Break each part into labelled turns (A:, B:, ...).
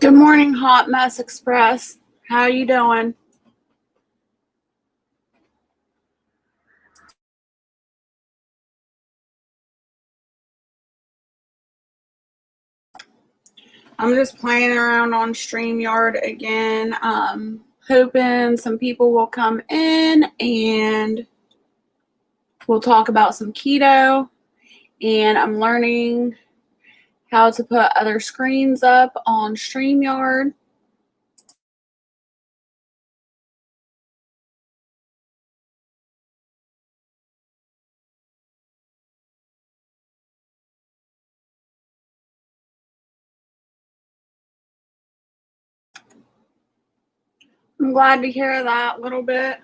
A: Good morning, Hot Mess Express. How you doing? I'm just playing around on StreamYard again, hoping some people will come in and we'll talk about some keto. And I'm learning how to put other screens up on StreamYard. I'm glad to hear that a little bit.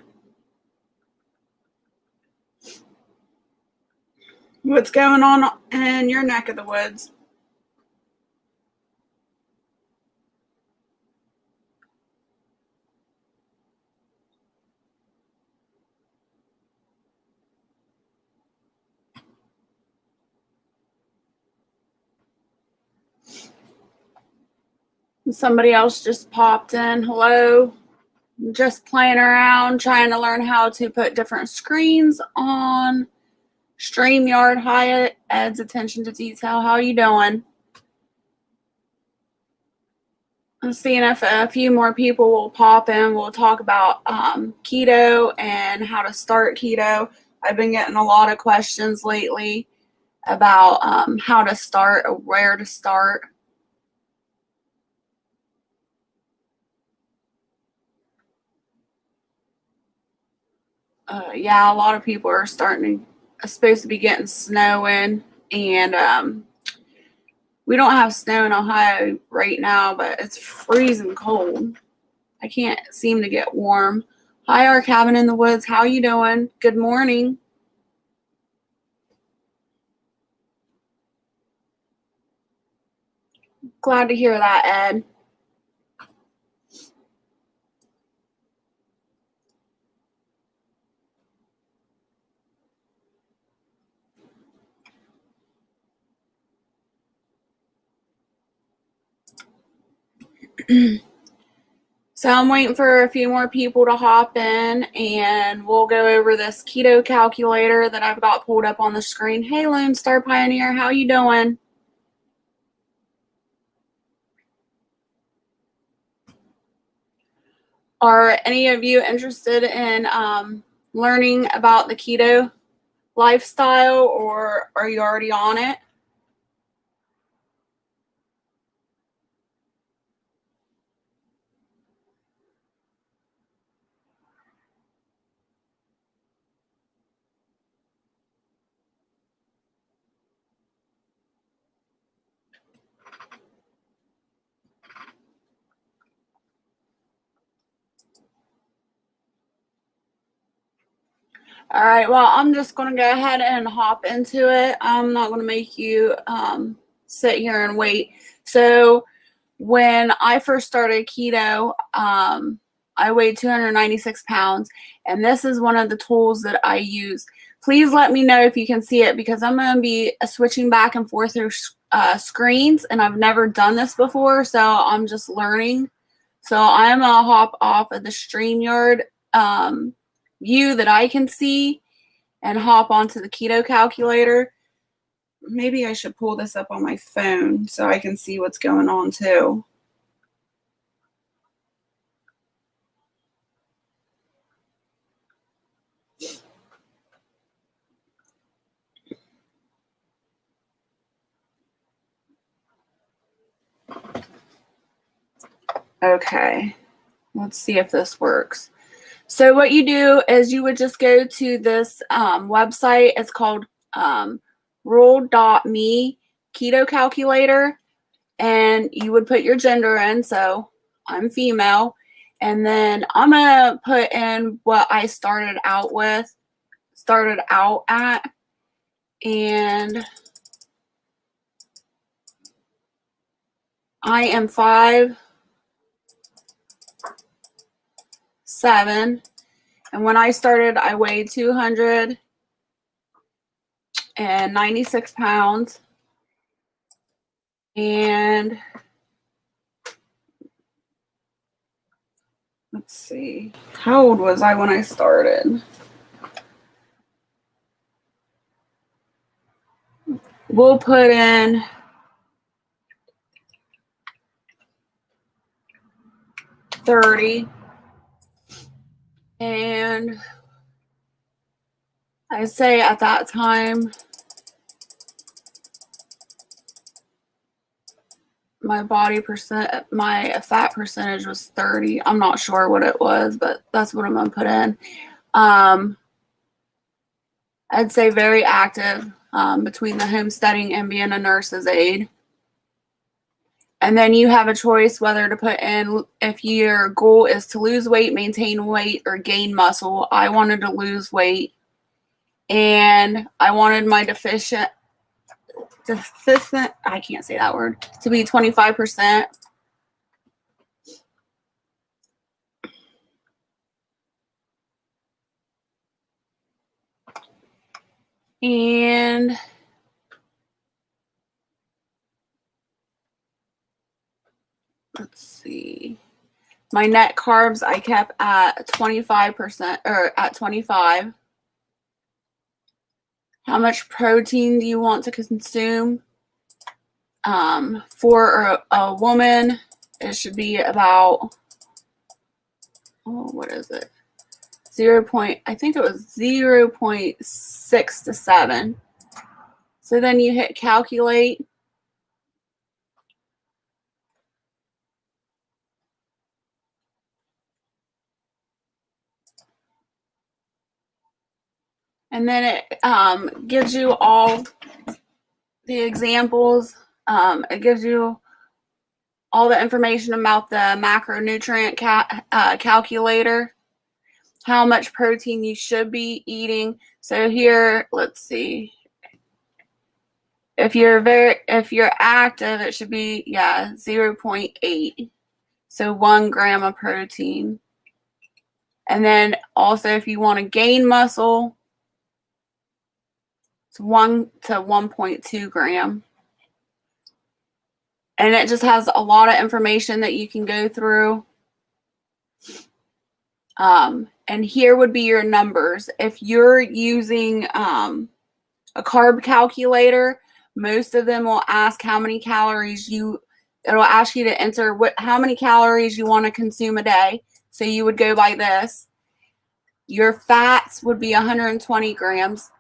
A: What's going on in your neck of the woods? Somebody else just popped in. Hello. Just playing around, trying to learn how to put different screens on StreamYard. Hi, Ed's attention to detail. How you doing? I'm seeing if a few more people will pop in. We'll talk about keto and how to start keto. I've been getting a lot of questions lately about how to start or where to start. Yeah, a lot of people are supposed to be getting snow in, and we don't have snow in Ohio right now, but it's freezing cold. I can't seem to get warm. Hi, our cabin in the woods. How you doing? Good morning. Glad to hear that, Ed. So I'm waiting for a few more people to hop in, and we'll go over this keto calculator that I've got pulled up on the screen. Hey, Lone Star Pioneer, how you doing? Are any of you interested in learning about the keto lifestyle, or are you already on it? All right, well, I'm just going to go ahead and hop into it. I'm not going to make you sit here and wait. So when I first started keto, I weighed 296 pounds, and this is one of the tools that I use. Please let me know if you can see it, because I'm going to be switching back and forth through screens, and I've never done this before, so I'm just learning. So I'm going to hop off of the StreamYard view that I can see and hop onto the keto calculator. Maybe I should pull this up on my phone so I can see what's going on too. Okay, let's see if this works. So what you do is you would just go to this website. It's called rule.me keto calculator, and you would put your gender in. So I'm female, and then I'm gonna put in what I started out at, and I am 5'7", and when I started, I weighed 296 pounds, and let's see. How old was I when I started? We'll put in 30. And I say at that time, my fat percentage was 30. I'm not sure what it was, but that's what I'm going to put in. I'd say very active between the homesteading and being a nurse's aide. And then you have a choice whether to put in if your goal is to lose weight, maintain weight, or gain muscle. I wanted to lose weight, and I wanted my deficient, I can't say that word, to be 25%. And let's see. My net carbs I kept at 25% or at 25. How much protein do you want to consume? For a woman, it should be about, what is it? I think it was 0.6 to 7. So then you hit calculate. And then it gives you all the examples. It gives you all the information about the macronutrient calculator, how much protein you should be eating. So here, let's see. If you're active, it should be 0.8. So 1 gram of protein. And then also if you want to gain muscle, it's 1 to 1.2 gram. And it just has a lot of information that you can go through. And here would be your numbers. If you're using a carb calculator, most of them will ask how many calories it'll ask you to enter how many calories you want to consume a day. So you would go by this. Your fats would be 120 grams,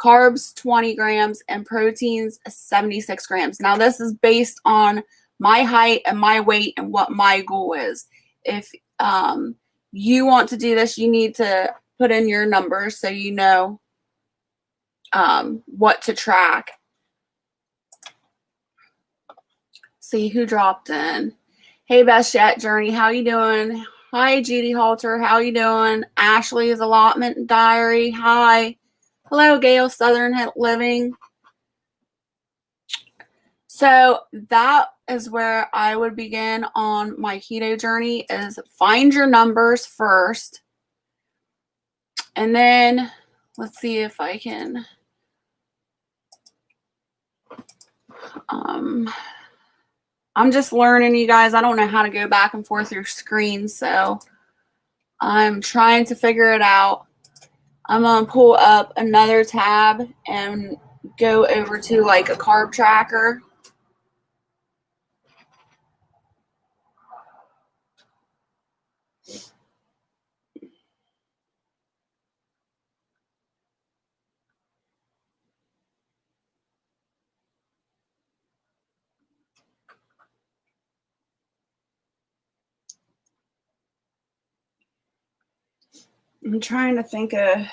A: carbs 20 grams, and proteins 76 grams. Now this is based on my height and my weight and what my goal is. If you want to do this, you need to put in your numbers so you know what to track. See who dropped in. Hey, Best Yet Journey, how you doing? Hi, Judy Halter, how you doing? Ashley's Allotment Diary, hi. Hello, Gail Southern Living. So that is where I would begin on my keto journey, is find your numbers first. And then let's see if I can I'm just learning, you guys. I don't know how to go back and forth through screens, so I'm trying to figure it out. I'm going to pull up another tab and go over to like a carb tracker. I'm trying to think of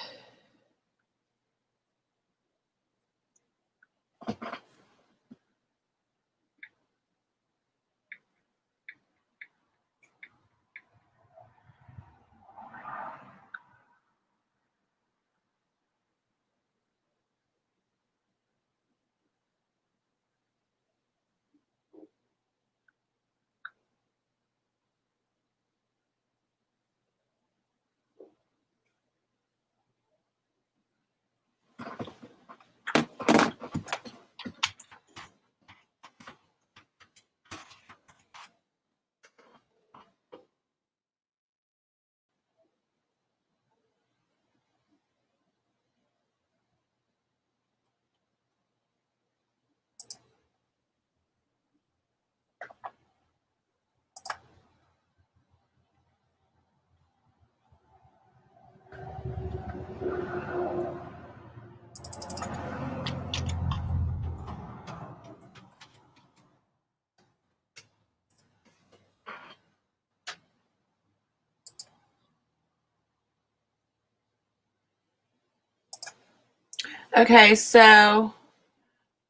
A: Okay, so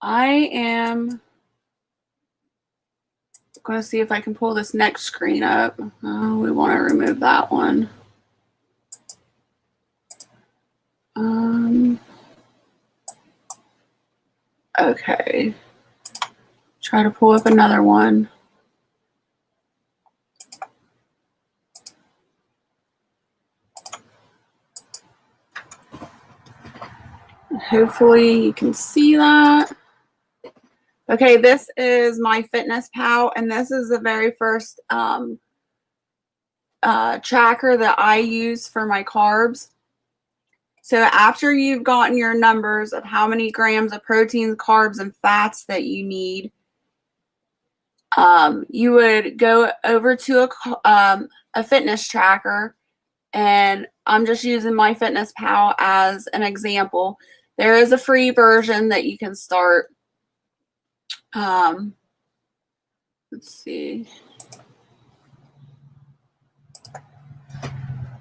A: I am going to see if I can pull this next screen up. Oh, we want to remove that one. Okay. Try to pull up another one. Hopefully you can see that. Okay, this is my Fitness Pal, and this is the very first tracker that I use for my carbs. So after you've gotten your numbers of how many grams of proteins, carbs, and fats that you need, you would go over to a fitness tracker, and I'm just using my Fitness Pal as an example. There is a free version that you can start. Let's see.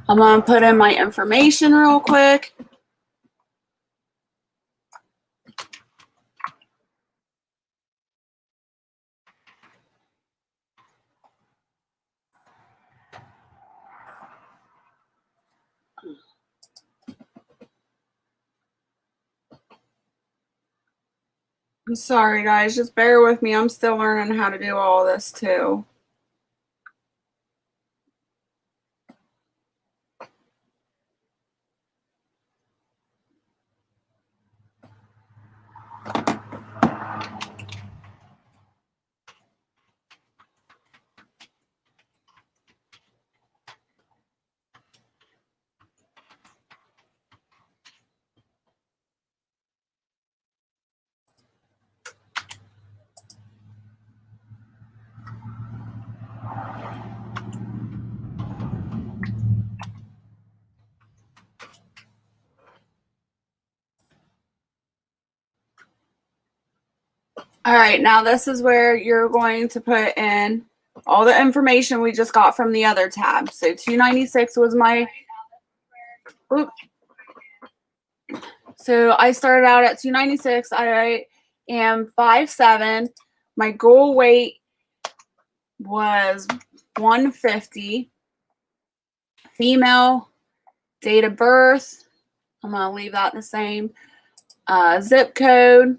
A: I'm going to put in my information real quick. I'm sorry, guys. Just bear with me. I'm still learning how to do all this, too. All right, now this is where you're going to put in all the information we just got from the other tab. So 296 was my, oops. So I started out at 296. I am 5'7". My goal weight was 150. Female, date of birth, I'm going to leave that the same. Zip code.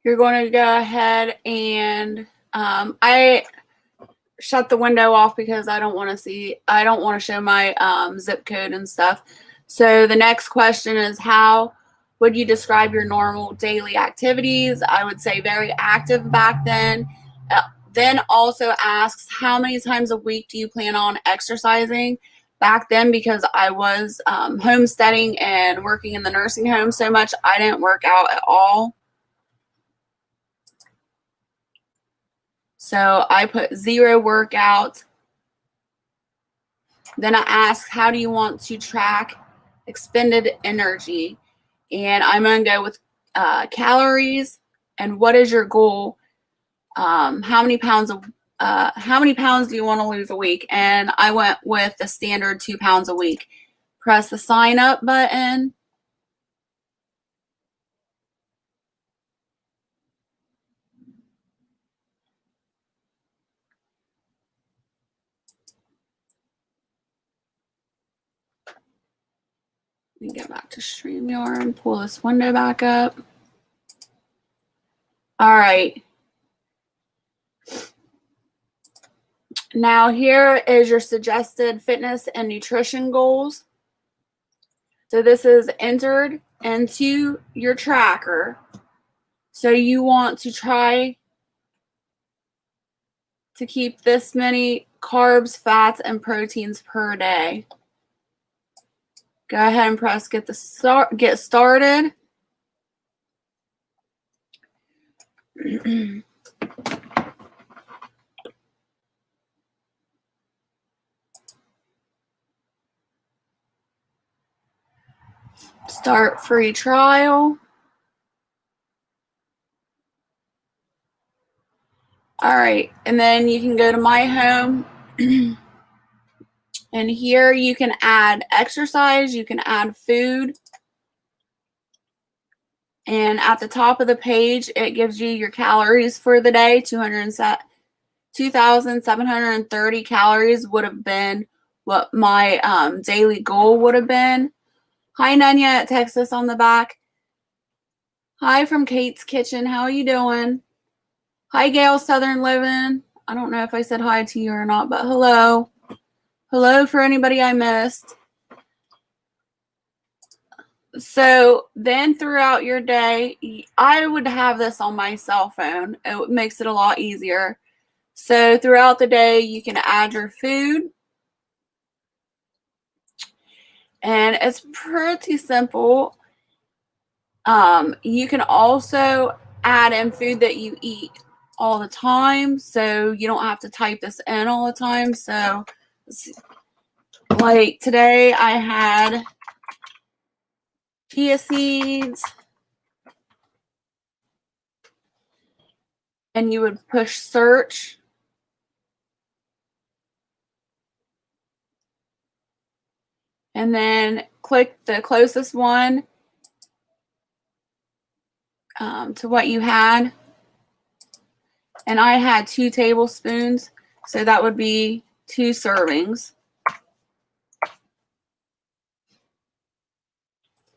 A: You're going to go ahead and I shut the window off because I don't want to show my zip code and stuff. So the next question is, how would you describe your normal daily activities? I would say very active back then. Then also asks, how many times a week do you plan on exercising? Back then, because I was homesteading and working in the nursing home so much, I didn't work out at all. So I put 0 workout. Then I asked, how do you want to track expended energy? And I'm going to go with calories. And what is your goal? How many pounds do you want to lose a week? And I went with the standard 2 pounds a week. Press the sign up button. Let me get back to StreamYard and pull this window back up. All right. Now here is your suggested fitness and nutrition goals. So this is entered into your tracker. So you want to try to keep this many carbs, fats, and proteins per day. Go ahead and press get started. Start free trial. All right, and then you can go to my home. And here you can add exercise, you can add food. And at the top of the page, it gives you your calories for the day. 2,730 calories would have been what my daily goal would have been. Hi, Nanya, Texas on the back. Hi from Kate's Kitchen. How are you doing? Hi, Gail, Southern Living. I don't know if I said hi to you or not, but hello. Hello for anybody I missed. So then throughout your day, I would have this on my cell phone. It makes it a lot easier. So throughout the day, you can add your food. And it's pretty simple. You can also add in food that you eat all the time, so you don't have to type this in all the time. So like today I had chia seeds, and you would push search. And then click the closest one to what you had. And I had 2 tablespoons, so that would be 2 servings.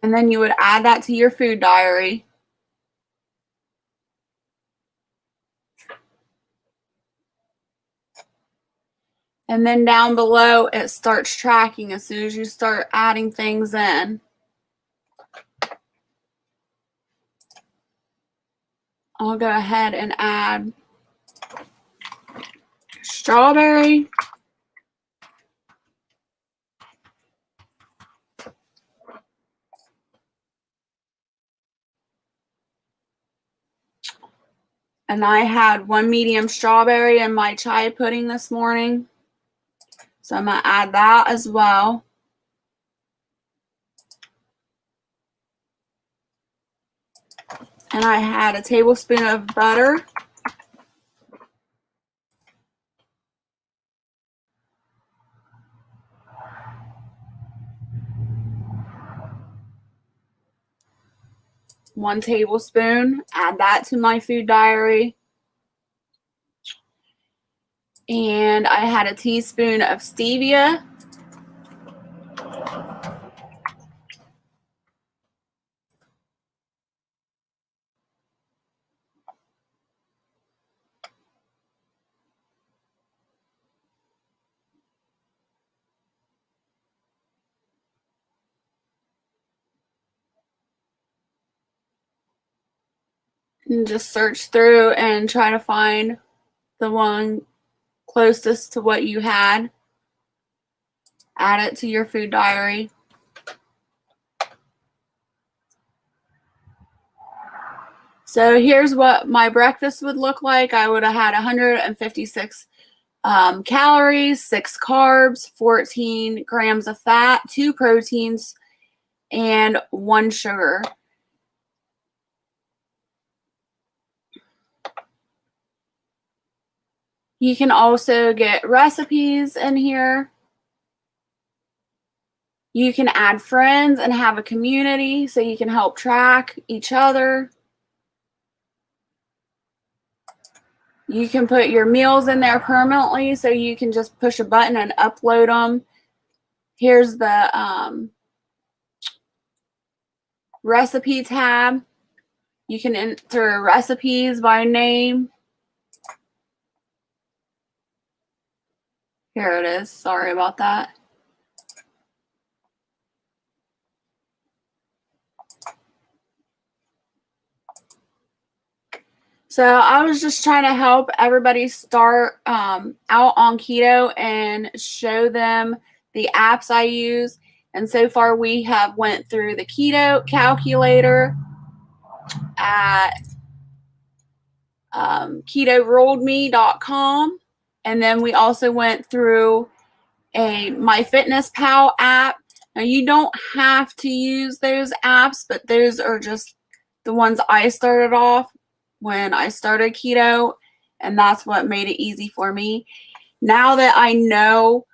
A: And then you would add that to your food diary. And then down below, it starts tracking as soon as you start adding things in. I'll go ahead and add strawberry. And I had 1 medium strawberry in my chai pudding this morning. So I'm going to add that as well. And I had a tablespoon of butter. One tablespoon. Add that to my food diary. And I had a teaspoon of stevia. And just search through and try to find the one closest to what you had. Add it to your food diary. So here's what my breakfast would look like. I would have had 156 calories, 6 carbs, 14 grams of fat, 2 proteins, and 1 sugar. You can also get recipes in here. You can add friends and have a community so you can help track each other. You can put your meals in there permanently, so you can just push a button and upload them. Here's the recipe tab. You can enter recipes by name. Here it is. Sorry about that. So I was just trying to help everybody start out on keto and show them the apps I use. And so far we have went through the Keto Calculator at ketorolledme.com. And then we also went through a MyFitnessPal app. Now, you don't have to use those apps, but those are just the ones I started off when I started keto, and that's what made it easy for me. Now that I know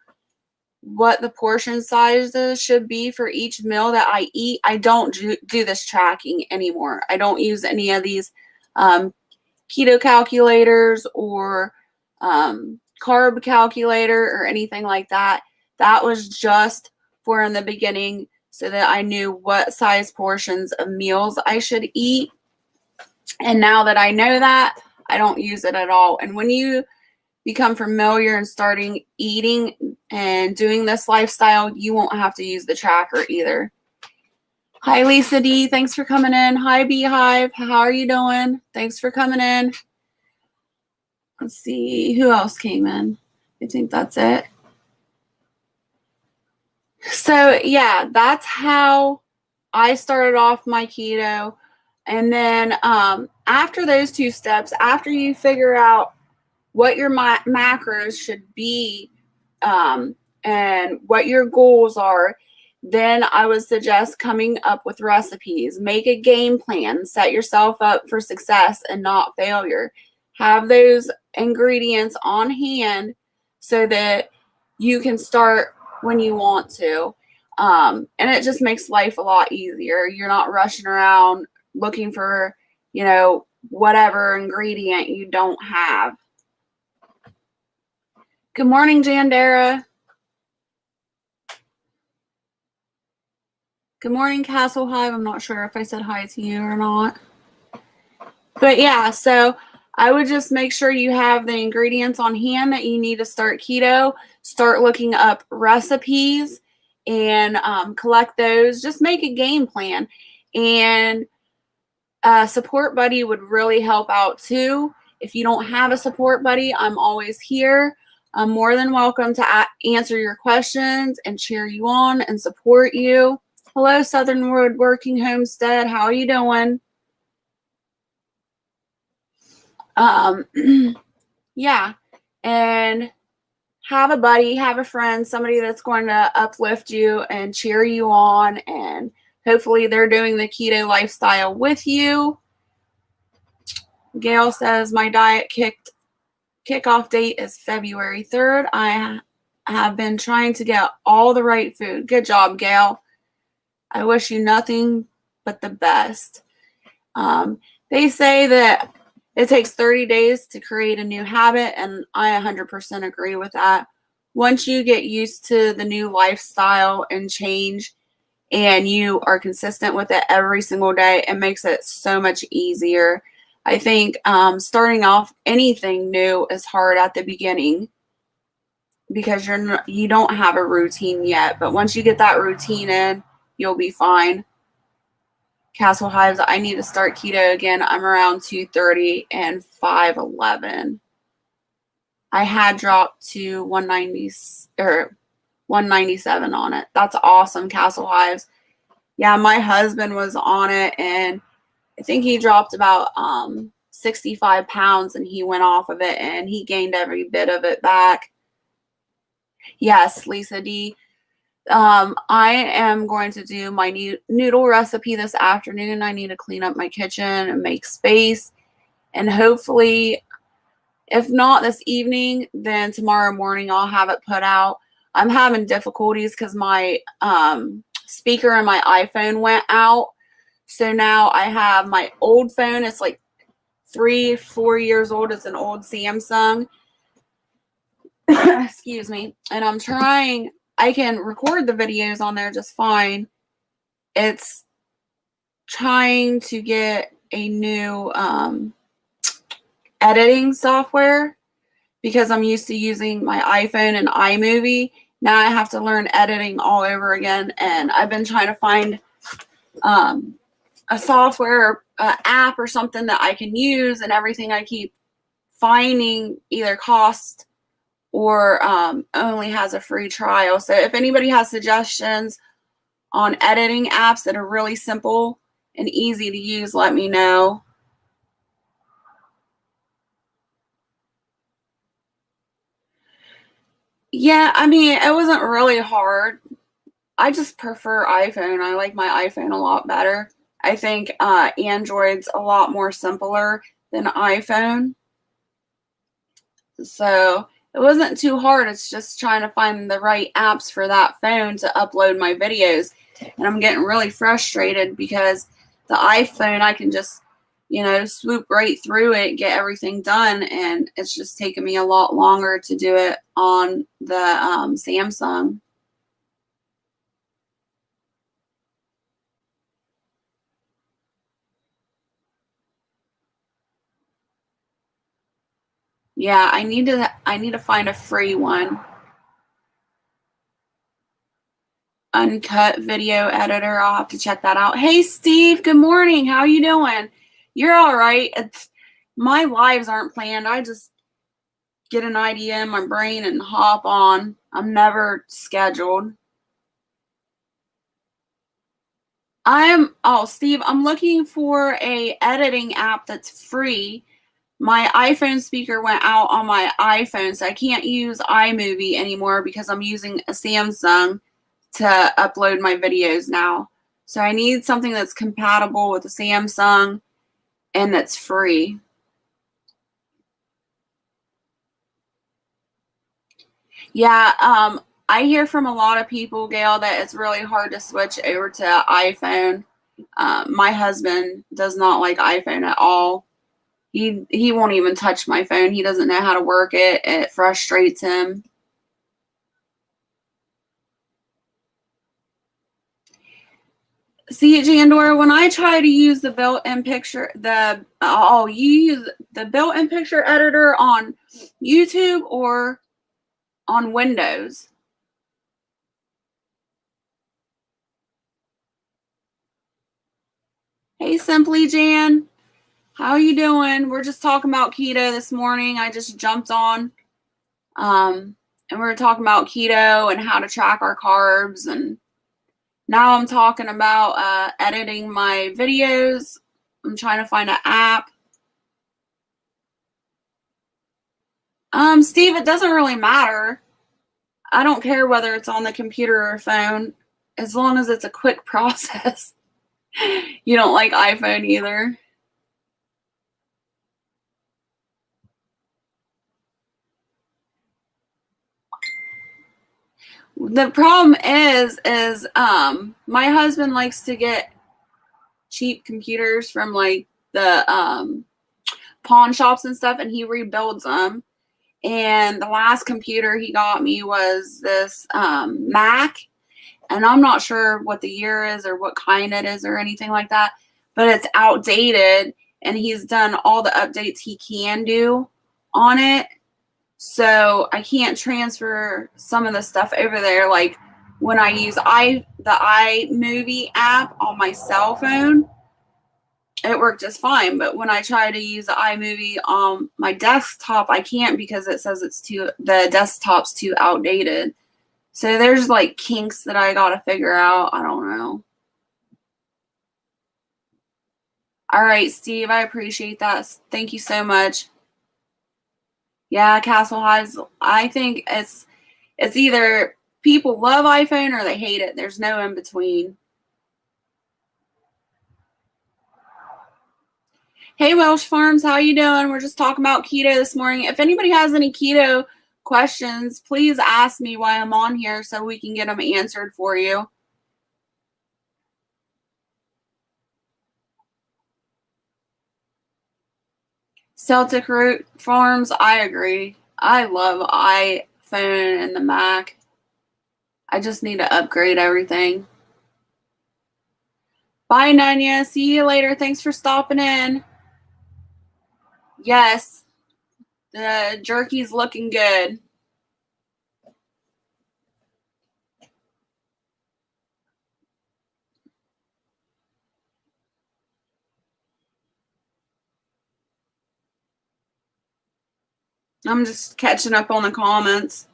A: what the portion sizes should be for each meal that I eat, I don't do this tracking anymore. I don't use any of these keto calculators or carb calculator or anything like that. That was just for in the beginning so that I knew what size portions of meals I should eat. And now that I know that, I don't use it at all. And when you become familiar and starting eating and doing this lifestyle, you won't have to use the tracker either. Hi, Lisa D. Thanks for coming in. Hi, Beehive. How are you doing? Thanks for coming in. Let's see who else came in. I think that's it. So yeah, that's how I started off my keto. And then after those two steps, after you figure out what your macros should be and what your goals are, then I would suggest coming up with recipes. Make a game plan. Set yourself up for success and not failure. Have those ingredients on hand so that you can start when you want to. And it just makes life a lot easier. You're not rushing around looking for, whatever ingredient you don't have. Good morning, Jandara. Good morning, Castle Hive. I'm not sure if I said hi to you or not. But yeah, so I would just make sure you have the ingredients on hand that you need to start keto. Start looking up recipes and collect those. Just make a game plan. And a support buddy would really help out too. If you don't have a support buddy, I'm always here. I'm more than welcome to answer your questions and cheer you on and support you. Hello, Southern Woodworking Homestead. How are you doing? Yeah, and have a buddy, have a friend, somebody that's going to uplift you and cheer you on, and hopefully they're doing the keto lifestyle with you. Gail says, my diet kickoff date is February 3rd. I have been trying to get all the right food. Good job, Gail. I wish you nothing but the best. They say that it takes 30 days to create a new habit, and I 100% agree with that. Once you get used to the new lifestyle and change, and you are consistent with it every single day, it makes it so much easier. I think starting off anything new is hard at the beginning because you don't have a routine yet. But once you get that routine in, you'll be fine. Castle Hives, I need to start keto again. I'm around 230 and 5'11". I had dropped to 190 or 197 on it. That's awesome, Castle Hives. Yeah, my husband was on it, and I think he dropped about 65 pounds, and he went off of it, and he gained every bit of it back. Yes, Lisa D. I am going to do my noodle recipe this afternoon. I need to clean up my kitchen and make space, and hopefully, if not this evening, then tomorrow morning I'll have it put out. I'm having difficulties because my speaker and my iPhone went out. So now I have my old phone. It's like 3-4 years old. It's an old Samsung. Excuse me. And I'm trying, I can record the videos on there just fine. It's trying to get a new editing software because I'm used to using my iPhone and iMovie. Now I have to learn editing all over again. And I've been trying to find a software app or something that I can use, and everything I keep finding either cost or only has a free trial. So if anybody has suggestions on editing apps that are really simple and easy to use, let me know. Yeah, I mean, it wasn't really hard. I just prefer iPhone. I like my iPhone a lot better. I think Android's a lot more simpler than iPhone. So it wasn't too hard. It's just trying to find the right apps for that phone to upload my videos. And I'm getting really frustrated because the iPhone, I can just, swoop right through it, get everything done. And it's just taking me a lot longer to do it on the Samsung. Yeah, I need to find a free one. Uncut video editor. I'll have to check that out. Hey Steve, good morning. How you doing? You're all right. My lives aren't planned. I just get an idea in my brain and hop on. I'm never scheduled. Steve, I'm looking for a editing app that's free. My iPhone speaker went out on my iPhone, so I can't use iMovie anymore because I'm using a Samsung to upload my videos now. So I need something that's compatible with the Samsung and that's free. Yeah, I hear from a lot of people, Gail, that it's really hard to switch over to iPhone. My husband does not like iPhone at all. He won't even touch my phone. He doesn't know how to work it. It frustrates him. See, Jandora, when I try to use the built-in picture, you use the built-in picture editor on YouTube or on Windows? Hey, Simply Jan, how you doing? We're just talking about keto this morning. I just jumped on, and we were talking about keto and how to track our carbs, and now I'm talking about editing my videos. I'm trying to find an app. Steve, it doesn't really matter. I don't care whether it's on the computer or phone, as long as it's a quick process. You don't like iPhone either? The problem is my husband likes to get cheap computers from like the pawn shops and stuff, and he rebuilds them. And the last computer he got me was this Mac, and I'm not sure what the year is or what kind it is or anything like that, but it's outdated, and he's done all the updates he can do on it. So I can't transfer some of the stuff over there. Like when I use the iMovie app on my cell phone, it worked just fine. But when I try to use the iMovie on my desktop, I can't because it says the desktop's too outdated. So there's like kinks that I got to figure out. I don't know. All right, Steve, I appreciate that. Thank you so much. Yeah, Castle Highs. I think it's either people love iPhone or they hate it. There's no in between. Hey, Welsh Farms, how you doing? We're just talking about keto this morning. If anybody has any keto questions, please ask me while I'm on here so we can get them answered for you. Celtic Root Farms, I agree. I love iPhone and the Mac. I just need to upgrade everything. Bye, Nanya. See you later. Thanks for stopping in. Yes, the jerky's looking good. I'm just catching up on the comments.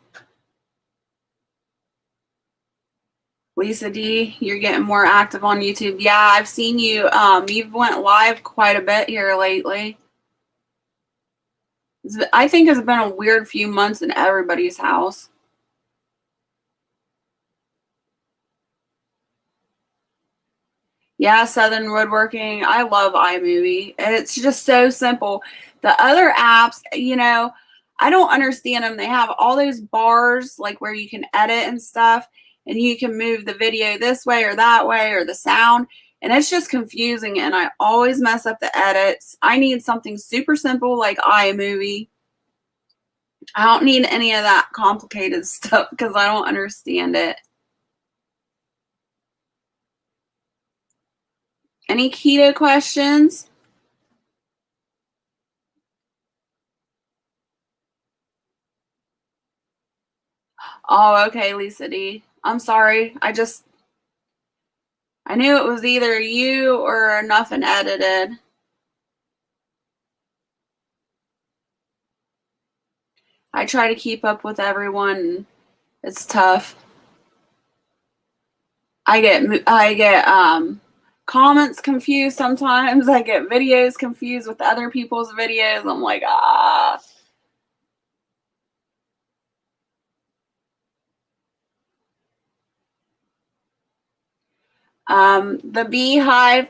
A: Lisa D, you're getting more active on YouTube. Yeah, I've seen you. You've went live quite a bit here lately. I think it's been a weird few months in everybody's house. Yeah, Southern Woodworking. I love iMovie. It's just so simple. The other apps, you know, I don't understand them. They have all those bars like where you can edit and stuff, and you can move the video this way or that way or the sound, and it's just confusing, and I always mess up the edits. I need something super simple like iMovie. I don't need any of that complicated stuff because I don't understand it. Any keto questions? Oh, okay, Lisa D. I'm sorry. I knew it was either you or nothing edited. I try to keep up with everyone. It's tough. I get comments confused sometimes. I get videos confused with other people's videos. I'm like, ah. The beehive.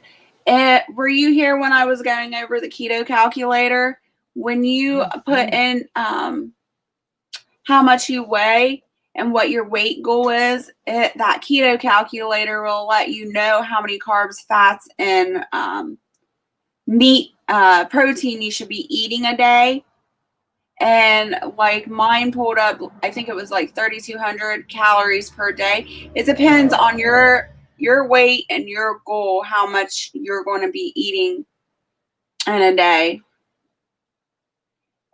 A: Were you here when I was going over the keto calculator? When you put in how much you weigh and what your weight goal is, that keto calculator will let you know how many carbs, fats, and meat, protein you should be eating a day. And like mine pulled up, I think it was like 3,200 calories per day. It depends on your weight and your goal, how much you're going to be eating in a day.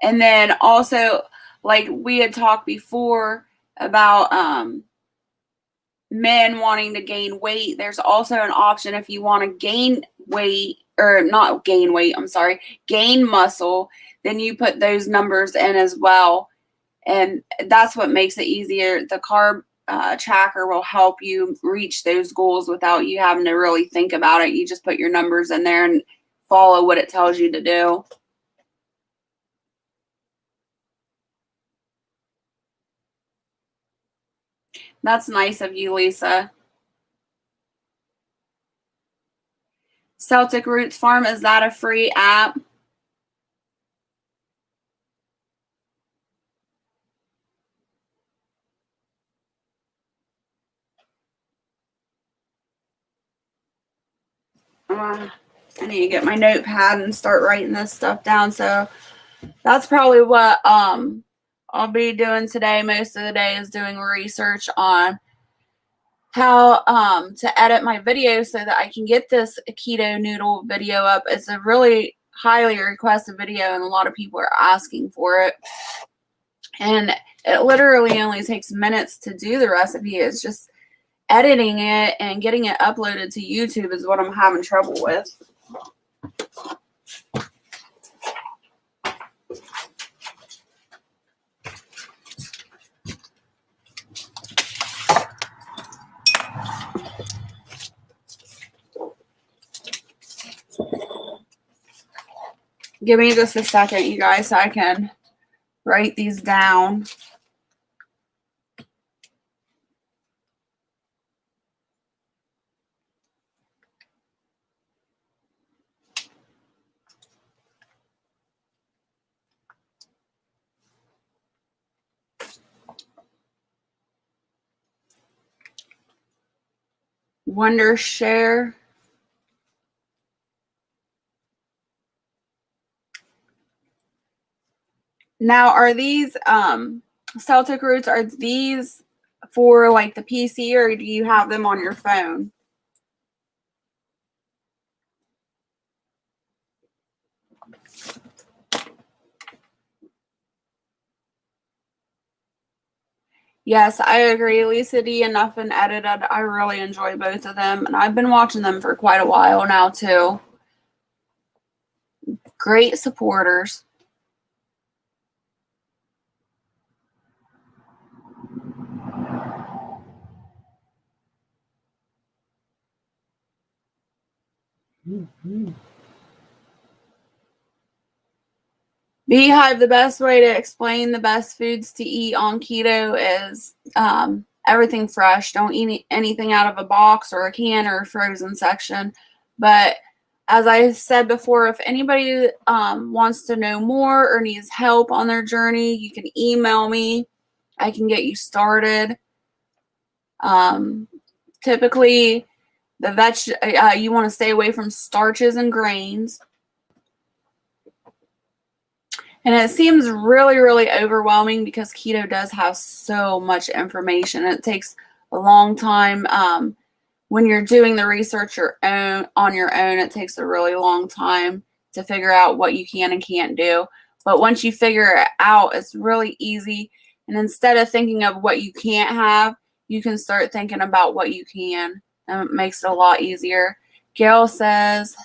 A: And then also, like we had talked before about men wanting to gain weight, there's also an option if you want to gain weight, or not gain weight, I'm sorry, gain muscle, then you put those numbers in as well. And that's what makes it easier. The carb tracker will help you reach those goals without you having to really think about it. You just put your numbers in there and follow what it tells you to do. That's nice of you, Lisa. Celtic Roots Farm, is that a free app? I need to get my notepad and start writing this stuff down. So that's probably what I'll be doing today. Most of the day is doing research on how to edit my video so that I can get this keto noodle video up. It's a really highly requested video and a lot of people are asking for it. And it literally only takes minutes to do the recipe. It's just editing it and getting it uploaded to YouTube is what I'm having trouble with. Give me just a second, you guys, so I can write these down. Wondershare. Now, are these Celtic Roots, are these for like the PC or do you have them on your phone? Yes, I agree. Lisa D and Nothing Edited, I really enjoy both of them. And I've been watching them for quite a while now, too. Great supporters. Beehive, the best way to explain the best foods to eat on keto is everything fresh. Don't eat anything out of a box or a can or a frozen section. But as I said before, if anybody wants to know more or needs help on their journey, you can email me. I can get you started. Typically, you want to stay away from starches and grains. And it seems really, really overwhelming because keto does have so much information. It takes a long time. When you're doing the research on your own, it takes a really long time to figure out what you can and can't do. But once you figure it out, it's really easy. And instead of thinking of what you can't have, you can start thinking about what you can. And it makes it a lot easier. Gail says,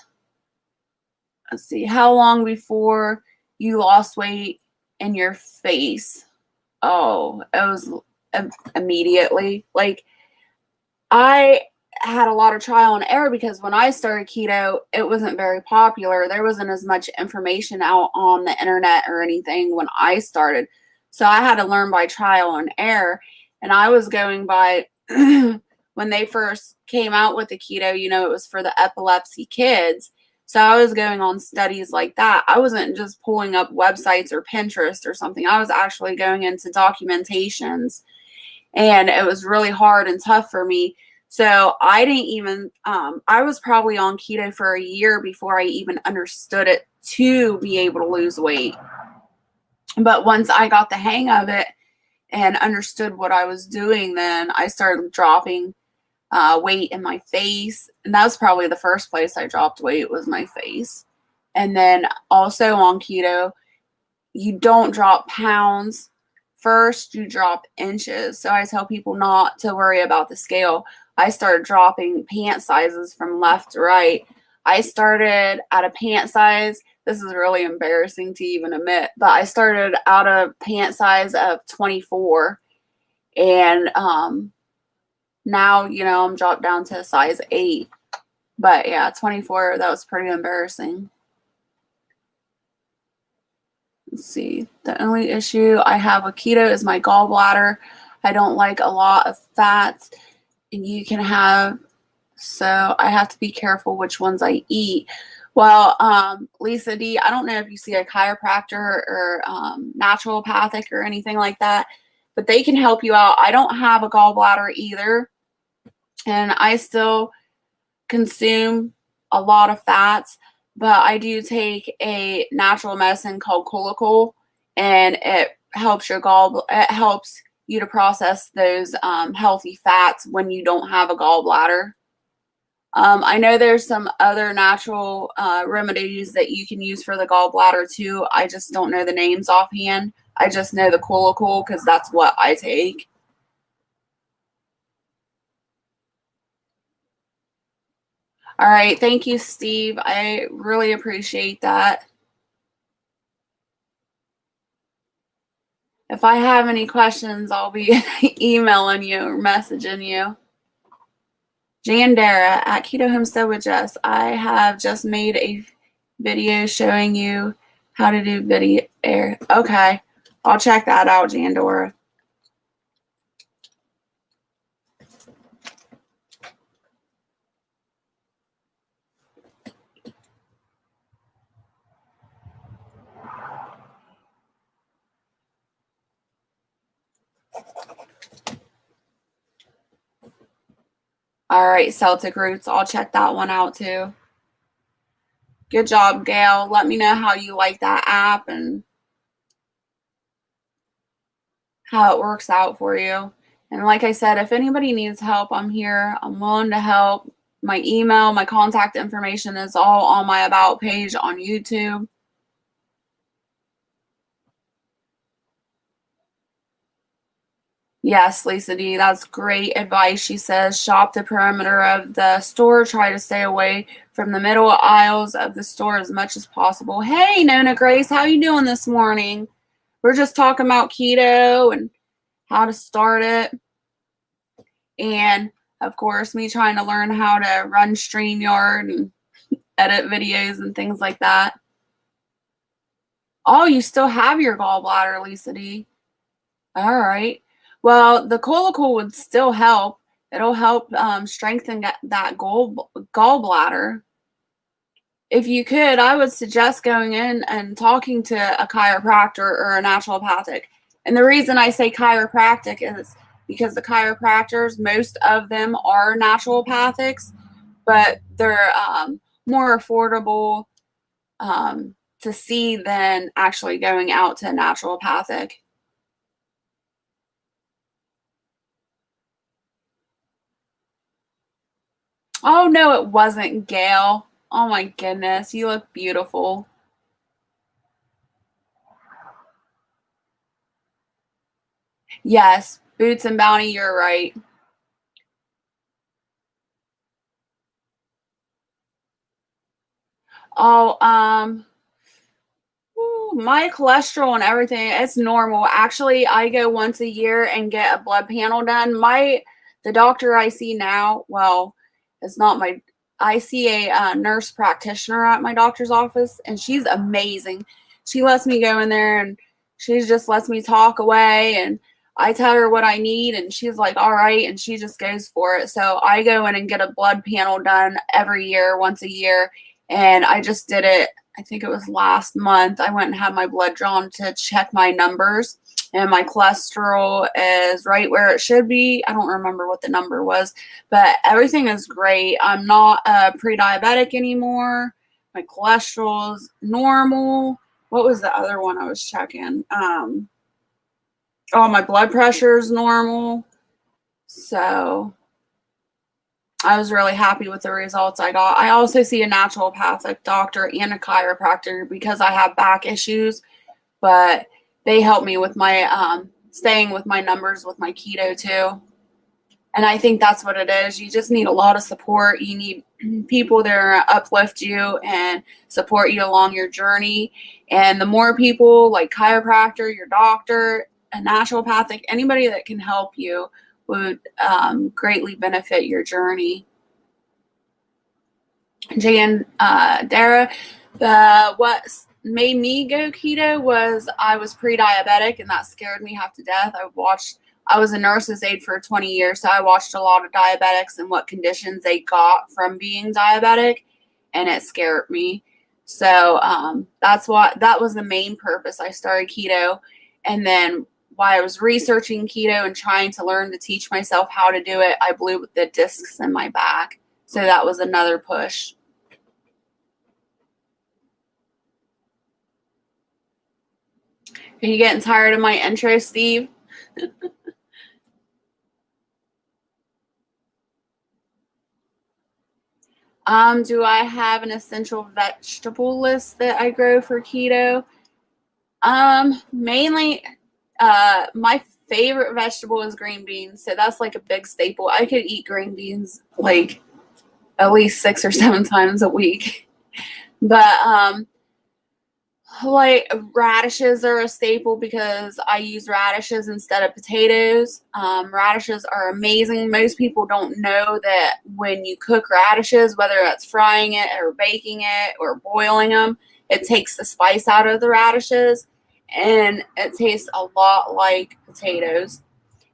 A: let's see, how long before you lost weight in your face? Oh, it was immediately. Like, I had a lot of trial and error because when I started keto, it wasn't very popular. There wasn't as much information out on the internet or anything when I started. So I had to learn by trial and error. And I was going by when they first came out with the keto, it was for the epilepsy kids. So I was going on studies like that. I wasn't just pulling up websites or Pinterest or something. I was actually going into documentations, and it was really hard and tough for me. So I didn't even, I was probably on keto for a year before I even understood it to be able to lose weight. But once I got the hang of it and understood what I was doing, then I started dropping weight in my face. And that was probably the first place I dropped weight, was my face. And then also on keto, you don't drop pounds. First, you drop inches. So I tell people not to worry about the scale. I started dropping pant sizes from left to right. I started at a pant size. This is really embarrassing to even admit, but I started out a pant size of 24. And now, I'm dropped down to a size 8. But yeah, 24, that was pretty embarrassing. Let's see. The only issue I have with keto is my gallbladder. I don't like a lot of fats. And you can have, so I have to be careful which ones I eat. Well, Lisa D, I don't know if you see a chiropractor or naturopathic or anything like that, but they can help you out. I don't have a gallbladder either, and I still consume a lot of fats, but I do take a natural medicine called Colicol, and it helps it helps you to process those healthy fats when you don't have a gallbladder. I know there's some other natural remedies that you can use for the gallbladder too. I just don't know the names offhand. I just know the Colicol because that's what I take. All right. Thank you, Steve. I really appreciate that. If I have any questions, I'll be emailing you or messaging you. Jandara at Keto Homestead with Jess. I have just made a video showing you how to do video air. Okay. I'll check that out, Jandora. All right, Celtic Roots. I'll check that one out too. Good job, Gail. Let me know how you like that app and how it works out for you. And like I said, if anybody needs help, I'm here. I'm willing to help. My email, my contact information is all on my About page on YouTube. Yes, Lisa D, that's great advice. She says, shop the perimeter of the store. Try to stay away from the middle aisles of the store as much as possible. Hey, Nona Grace, how you doing this morning? We're just talking about keto and how to start it. And, of course, me trying to learn how to run StreamYard and edit videos and things like that. Oh, you still have your gallbladder, Lisa D. All right. Well, the Colical would still help. It'll help strengthen that gallbladder. If you could, I would suggest going in and talking to a chiropractor or a naturopathic. And the reason I say chiropractic is because the chiropractors, most of them are naturopathics, but they're more affordable to see than actually going out to a naturopathic. Oh, no, it wasn't, Gail. Oh, my goodness. You look beautiful. Yes, Boots and Bounty, you're right. Oh, my cholesterol and everything, it's normal. Actually, I go once a year and get a blood panel done. The doctor I see now, well, it's not my, I see a nurse practitioner at my doctor's office, and she's amazing. She lets me go in there and she just lets me talk away, and I tell her what I need, and she's like, all right, and she just goes for it. So I go in and get a blood panel done every year, once a year, and I just did it. I think it was last month. I went and had my blood drawn to check my numbers, and my cholesterol is right where it should be. I don't remember what the number was, but everything is great. I'm not pre-diabetic anymore. My cholesterol is normal. What was the other one I was checking? Oh, my blood pressure is normal. So I was really happy with the results I got. I also see a naturopathic doctor and a chiropractor because I have back issues, but they help me with my staying with my numbers with my keto too. And I think that's what it is. You just need a lot of support. You need people that are uplift you and support you along your journey. And the more people like chiropractor, your doctor, a naturopathic, anybody that can help you would greatly benefit your journey. Jan Dara, what made me go keto was I was pre-diabetic, and that scared me half to death. I was a nurse's aide for 20 years, so I watched a lot of diabetics and what conditions they got from being diabetic, and it scared me. So that was the main purpose I started keto. And then while I was researching keto and trying to learn to teach myself how to do it, I blew the discs in my back. So that was another push. Are you getting tired of my intro, Steve? Do I have an essential vegetable list that I grow for keto? Mainly, my favorite vegetable is green beans, so that's like a big staple. I could eat green beans like at least 6 or 7 times a week. But like radishes are a staple because I use radishes instead of potatoes. Radishes are amazing. Most people don't know that when you cook radishes, whether that's frying it or baking it or boiling them, it takes the spice out of the radishes and it tastes a lot like potatoes.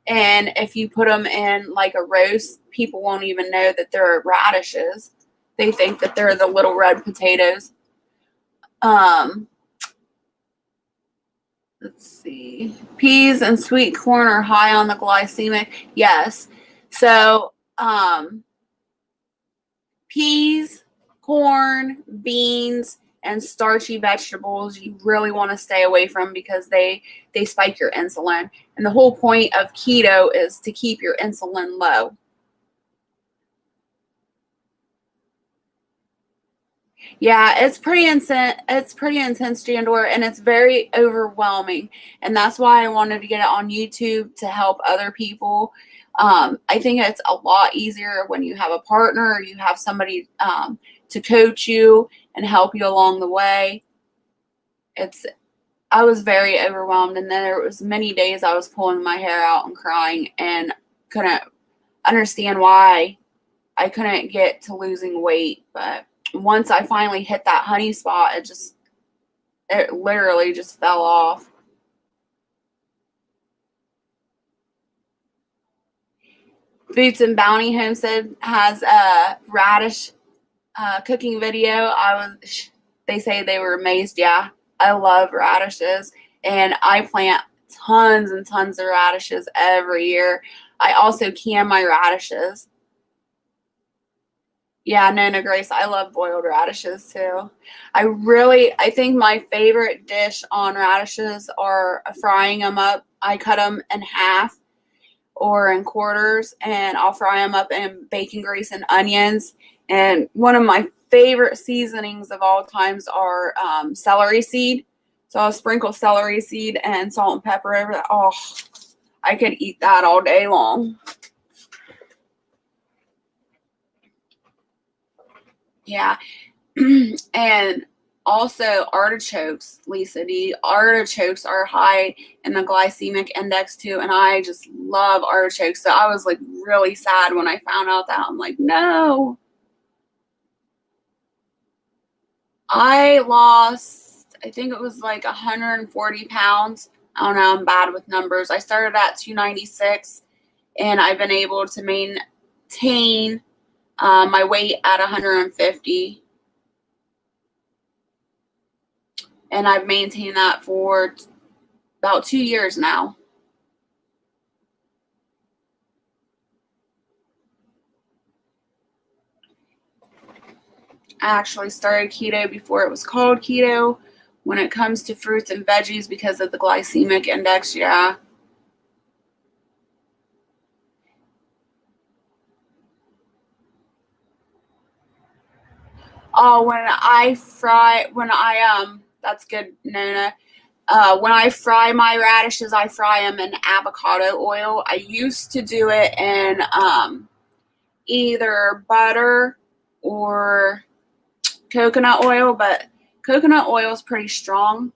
A: And if you put them in like a roast, people won't even know that they're radishes. They think that they're the little red potatoes. Let's see. Peas and sweet corn are high on the glycemic. Yes. So, peas, corn, beans, and starchy vegetables you really want to stay away from because they spike your insulin. And the whole point of keto is to keep your insulin low. Yeah, it's pretty intense. It's pretty intense, Jandor, and it's very overwhelming. And that's why I wanted to get it on YouTube to help other people. I think it's a lot easier when you have a partner or you have somebody to coach you and help you along the way. I was very overwhelmed, and then there was many days I was pulling my hair out and crying and couldn't understand why I couldn't get to losing weight. But once I finally hit that honey spot, it literally just fell off. Boots and Bounty Homestead has a radish cooking video. They say they were amazed. Yeah, I love radishes, and I plant tons and tons of radishes every year. I also can my radishes. Yeah, Nona Grace, I love boiled radishes too. I think my favorite dish on radishes are frying them up. I cut them in half or in quarters, and I'll fry them up in bacon grease and onions. And one of my favorite seasonings of all times are celery seed. So I'll sprinkle celery seed and salt and pepper over that. Oh, I could eat that all day long. Yeah. And also artichokes, Lisa D. Artichokes are high in the glycemic index too, and I just love artichokes. So I was like really sad when I found out that. I'm like, no. I lost, I think it was like 140 pounds. I don't know, I'm bad with numbers. I started at 296, and I've been able to maintain my weight at 150. And I've maintained that for about 2 years now. I actually started keto before it was called keto when it comes to fruits and veggies because of the glycemic index. Yeah. Oh, that's good, Nona. When I fry my radishes, I fry them in avocado oil. I used to do it in either butter or coconut oil, but coconut oil is pretty strong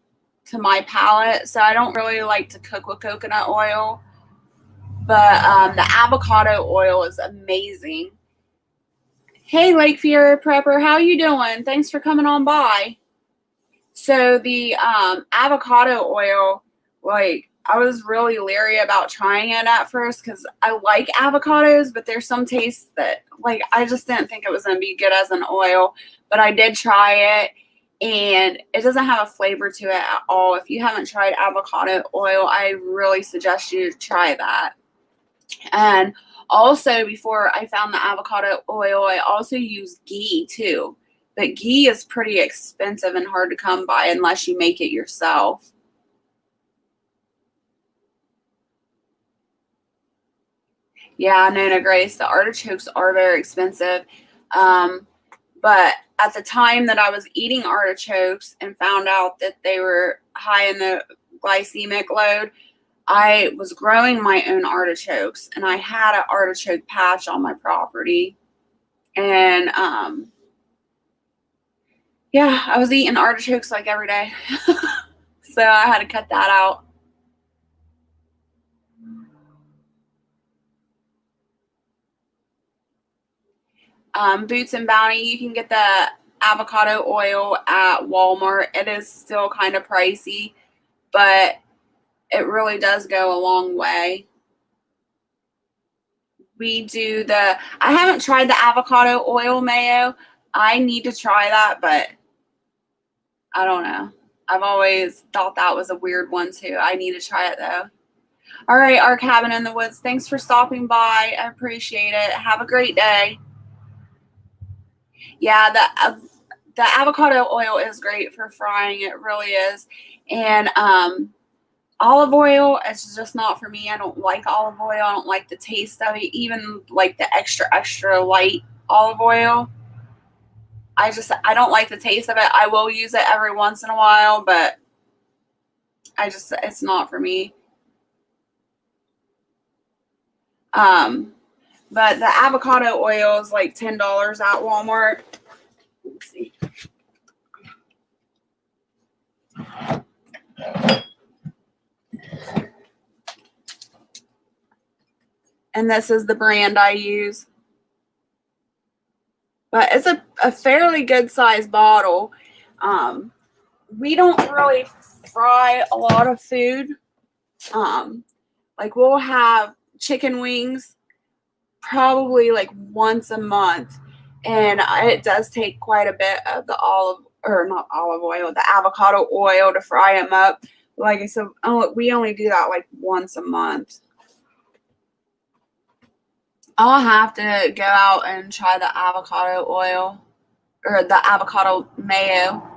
A: to my palate, so I don't really like to cook with coconut oil. But the avocado oil is amazing. Hey, Lake Fiera Prepper, how you doing? Thanks for coming on by. So the avocado oil, like, I was really leery about trying it at first because I like avocados, but there's some tastes that, like, I just didn't think it was going to be good as an oil. But I did try it, and it doesn't have a flavor to it at all. If you haven't tried avocado oil, I really suggest you try that. And also, before I found the avocado oil, I also used ghee too. But ghee is pretty expensive and hard to come by unless you make it yourself. Yeah, Nona Grace, the artichokes are very expensive. But at the time that I was eating artichokes and found out that they were high in the glycemic load, I was growing my own artichokes, and I had an artichoke patch on my property. And yeah, I was eating artichokes like every day. So I had to cut that out. Boots and Bounty, you can get the avocado oil at Walmart. It is still kind of pricey, but it really does go a long way. I haven't tried the avocado oil mayo. I need to try that, but I don't know. I've always thought that was a weird one too. I need to try it though. All right, our cabin in the woods. Thanks for stopping by. I appreciate it. Have a great day. Yeah, the avocado oil is great for frying. It really is. And olive oil, it's just not for me. I don't like olive oil. I don't like the taste of it. Even like the extra light olive oil. I don't like the taste of it. I will use it every once in a while, but it's not for me. But the avocado oil is like $10 at Walmart. Let's see. And this is the brand I use. But it's a fairly good size bottle. We don't really fry a lot of food. Like we'll have chicken wings probably like once a month. And it does take quite a bit of the not olive oil, the avocado oil to fry them up. Like I said, we only do that like once a month. I'll have to go out and try the avocado oil or the avocado mayo.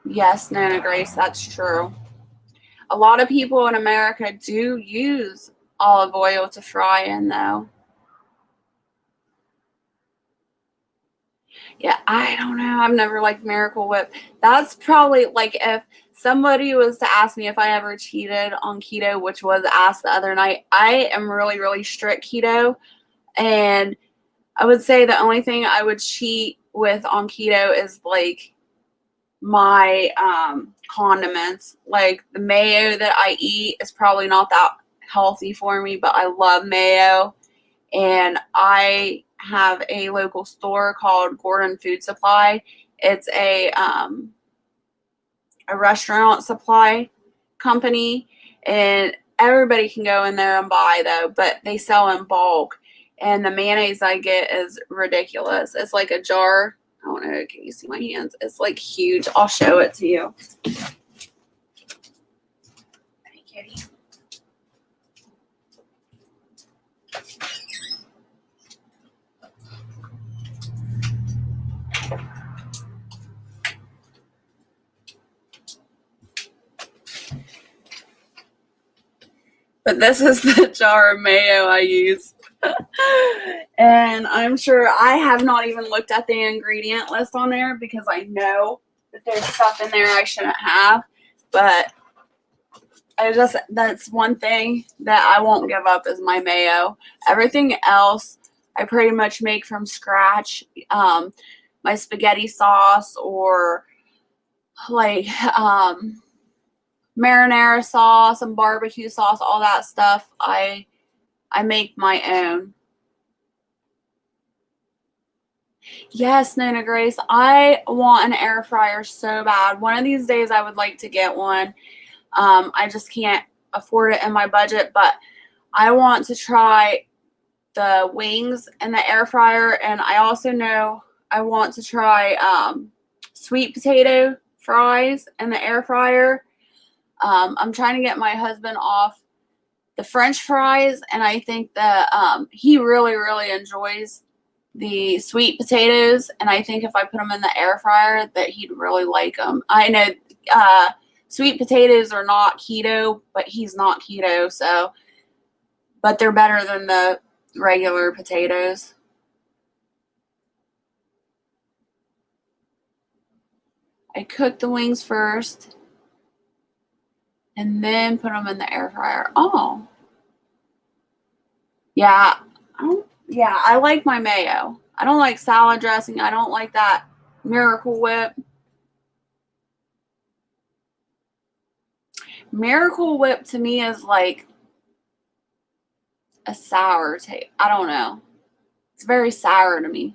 A: Yes, Nona Grace, that's true. A lot of people in America do use olive oil to fry in, though. Yeah, I don't know. I've never liked Miracle Whip. That's probably like if somebody was to ask me if I ever cheated on keto, which was asked the other night. I am really, really strict keto. And I would say the only thing I would cheat with on keto is like my condiments. Like the mayo that I eat is probably not that healthy for me, but I love mayo. And I have a local store called Gordon Food Supply. It's a restaurant supply company, and everybody can go in there and buy though, but they sell in bulk. And the mayonnaise I get is ridiculous. It's like a jar. I don't know. Can you see my hands? It's like huge. I'll show it to you. Hey, kitty. But this is the jar of mayo I use. And I'm sure I have not even looked at the ingredient list on there because I know that there's stuff in there I shouldn't have. But that's one thing that I won't give up is my mayo. Everything else I pretty much make from scratch. My spaghetti sauce or like marinara sauce and barbecue sauce, all that stuff, I make my own. Yes, Nona Grace, I want an air fryer so bad. One of these days I would like to get one. I just can't afford it in my budget, but I want to try the wings in the air fryer, and I also know I want to try sweet potato fries in the air fryer. I'm trying to get my husband off the French fries, and I think that he really, really enjoys the sweet potatoes, and I think if I put them in the air fryer that he'd really like them. I know sweet potatoes are not keto, but he's not keto, so but they're better than the regular potatoes. I cook the wings first and then put them in the air fryer. Oh. Yeah. I like my mayo. I don't like salad dressing. I don't like that Miracle Whip. Miracle Whip to me is like a sour taste. I don't know. It's very sour to me.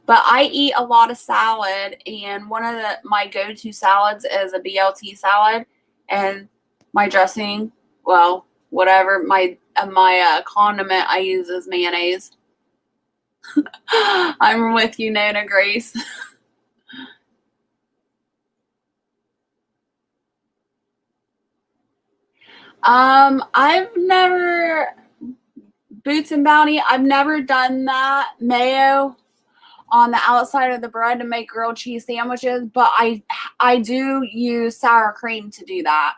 A: But I eat a lot of salad, and one of my go-to salads is a BLT salad, and my dressing, well, whatever, my condiment I use is mayonnaise. I'm with you, Nona Grace. I've never Boots and Bounty. I've never done that mayo on the outside of the bread to make grilled cheese sandwiches, but I do use sour cream to do that.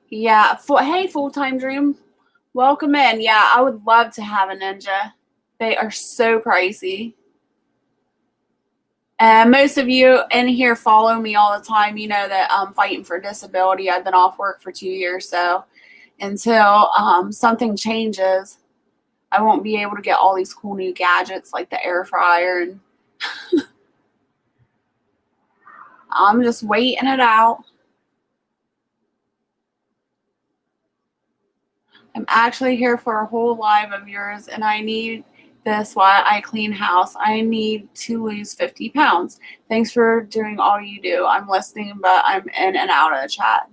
A: Yeah. Hey, full-time dream. Welcome in. Yeah, I would love to have a Ninja. They are so pricey. And most of you in here follow me all the time. You know that I'm fighting for disability. I've been off work for 2 years, so until something changes, I won't be able to get all these cool new gadgets like the air fryer, and I'm just waiting it out. I'm actually here for a whole live of yours, and I need this while I clean house. I need to lose 50 pounds. Thanks for doing all you do. I'm listening, but I'm in and out of the chat.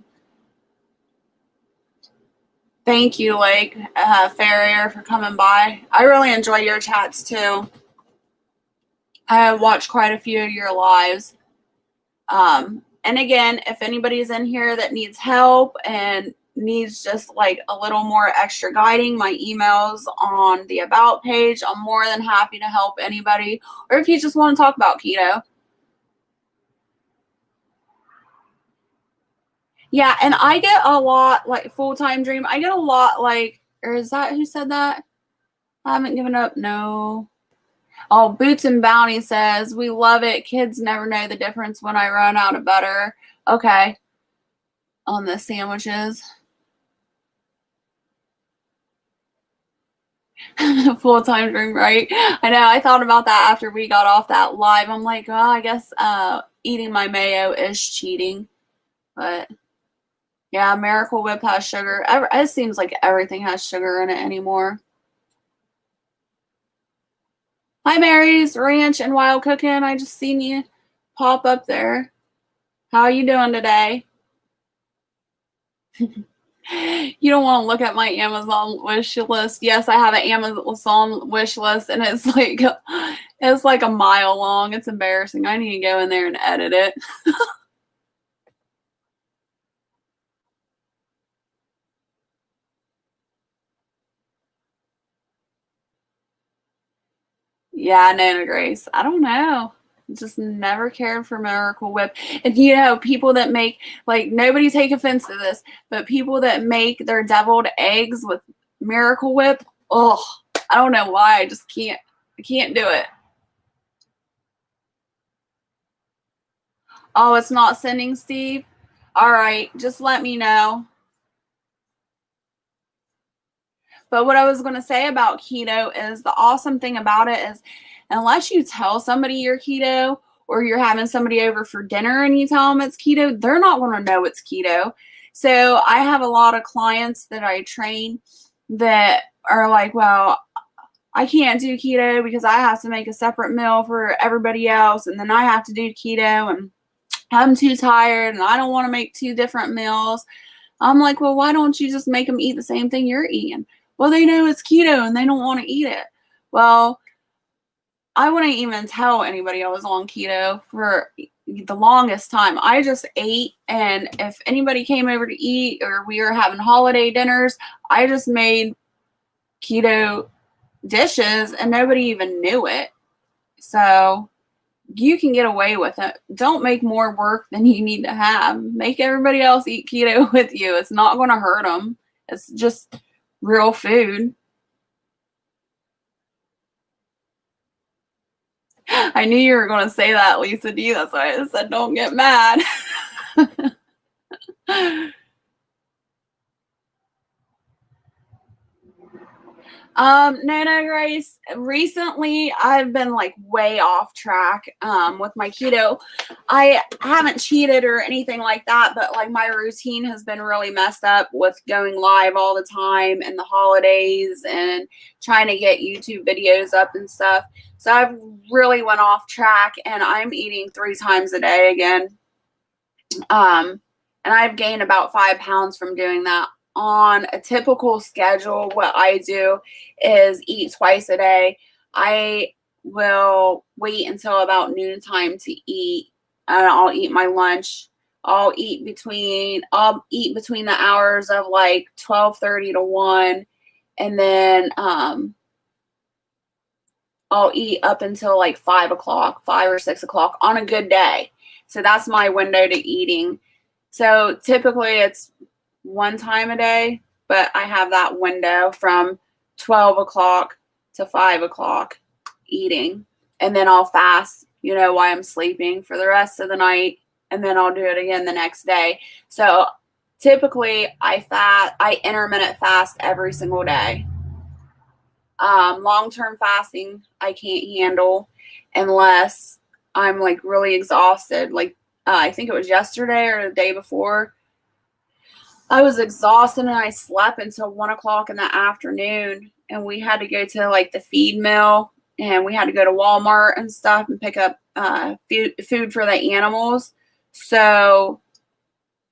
A: Thank you, Lake Farrier, for coming by. I really enjoy your chats, too. I have watched quite a few of your lives. And again, if anybody's in here that needs help and needs just like a little more extra guiding, my email's on the About page. I'm more than happy to help anybody. Or if you just want to talk about keto. Yeah, and I get a lot, like full-time dream. I get a lot like, or is that who said that? I haven't given up. No. Oh, Boots and Bounty says, we love it. Kids never know the difference when I run out of butter. Okay. On the sandwiches. Full-time dream, right? I know. I thought about that after we got off that live. I'm like, oh, I guess eating my mayo is cheating. But yeah, Miracle Whip has sugar. It seems like everything has sugar in it anymore. Hi, Mary's Ranch and Wild Cooking. I just seen you pop up there. How are you doing today? You don't want to look at my Amazon wish list. Yes, I have an Amazon wish list, and it's like a mile long. It's embarrassing. I need to go in there and edit it. Yeah, Nana Grace. I don't know. Just never cared for Miracle Whip. And people that make, like, nobody take offense to this, but people that make their deviled eggs with Miracle Whip, oh, I don't know why. I just can't. I can't do it. Oh, it's not sending, Steve? All right, just let me know. But what I was going to say about keto is the awesome thing about it is unless you tell somebody you're keto or you're having somebody over for dinner and you tell them it's keto, they're not going to know it's keto. So I have a lot of clients that I train that are like, well, I can't do keto because I have to make a separate meal for everybody else, and then I have to do keto, and I'm too tired and I don't want to make two different meals. I'm like, well, why don't you just make them eat the same thing you're eating? Well, they know it's keto and they don't want to eat it. Well, I wouldn't even tell anybody I was on keto for the longest time. I just ate, and if anybody came over to eat or we were having holiday dinners, I just made keto dishes and nobody even knew it. So you can get away with it. Don't make more work than you need to have. Make everybody else eat keto with you. It's not going to hurt them. It's just real food. I knew you were going to say that, Lisa D. That's why I said don't get mad. No, Grace. Recently, I've been like way off track with my keto. I haven't cheated or anything like that, but like my routine has been really messed up with going live all the time and the holidays and trying to get YouTube videos up and stuff. So I've really went off track, and I'm eating 3 times a day again. And I've gained about 5 pounds from doing that. On a typical schedule, what I do is eat twice a day. I will wait until about noontime to eat, and I'll eat my lunch. I'll eat between the hours of like 12:30 to 1, and then I'll eat up until like 5 o'clock, 5 or 6 o'clock on a good day. So that's my window to eating. So typically it's 1 time a day, but I have that window from 12 o'clock to 5 o'clock eating. And then I'll fast, while I'm sleeping for the rest of the night. And then I'll do it again the next day. So typically I intermittent fast every single day. Long-term fasting, I can't handle unless I'm like really exhausted. Like I think it was yesterday or the day before. I was exhausted and I slept until 1 o'clock in the afternoon, and we had to go to like the feed mill, and we had to go to Walmart and stuff and pick up food for the animals. So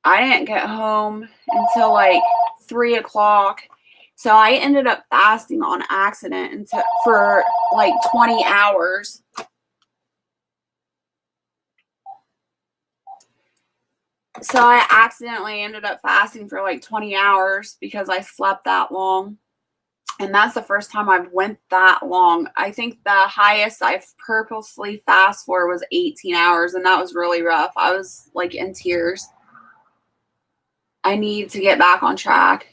A: I didn't get home until like 3 o'clock. So I ended up fasting on accident for like 20 hours. So I accidentally ended up fasting for like 20 hours because I slept that long. And that's the first time I've went that long. I think the highest I've purposely fast for was 18 hours, and that was really rough. I was like in tears. I need to get back on track.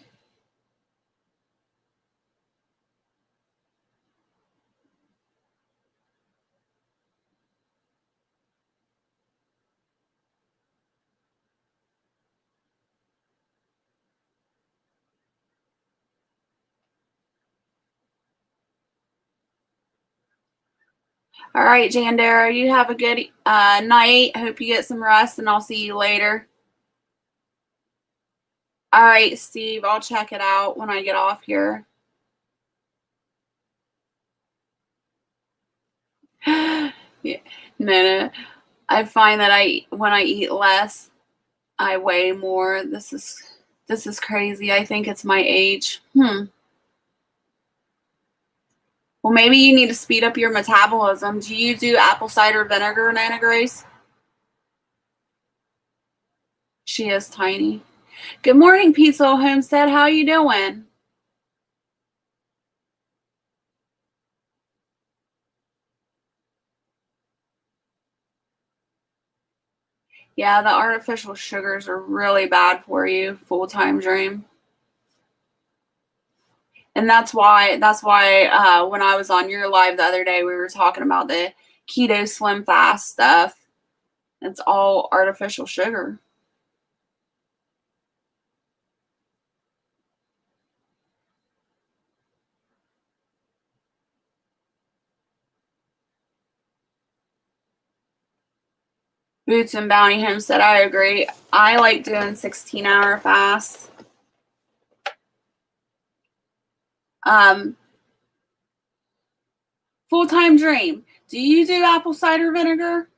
A: All right, Jandara, you have a good night. Hope you get some rest, and I'll see you later. All right, Steve, I'll check it out when I get off here. Yeah. No. I find that when I eat less, I weigh more. This is crazy. I think it's my age. Well, maybe you need to speed up your metabolism. Do you do apple cider vinegar, Nana Grace? She is tiny. Good morning, Peaceful Homestead. How you doing? Yeah, the artificial sugars are really bad for you, full-time dream. And that's why when I was on your live the other day, we were talking about the keto slim fast stuff. It's all artificial sugar. Boots and Bounty Homestead, I agree. I like doing 16-hour fasts. Full-time dream. Do you do apple cider vinegar?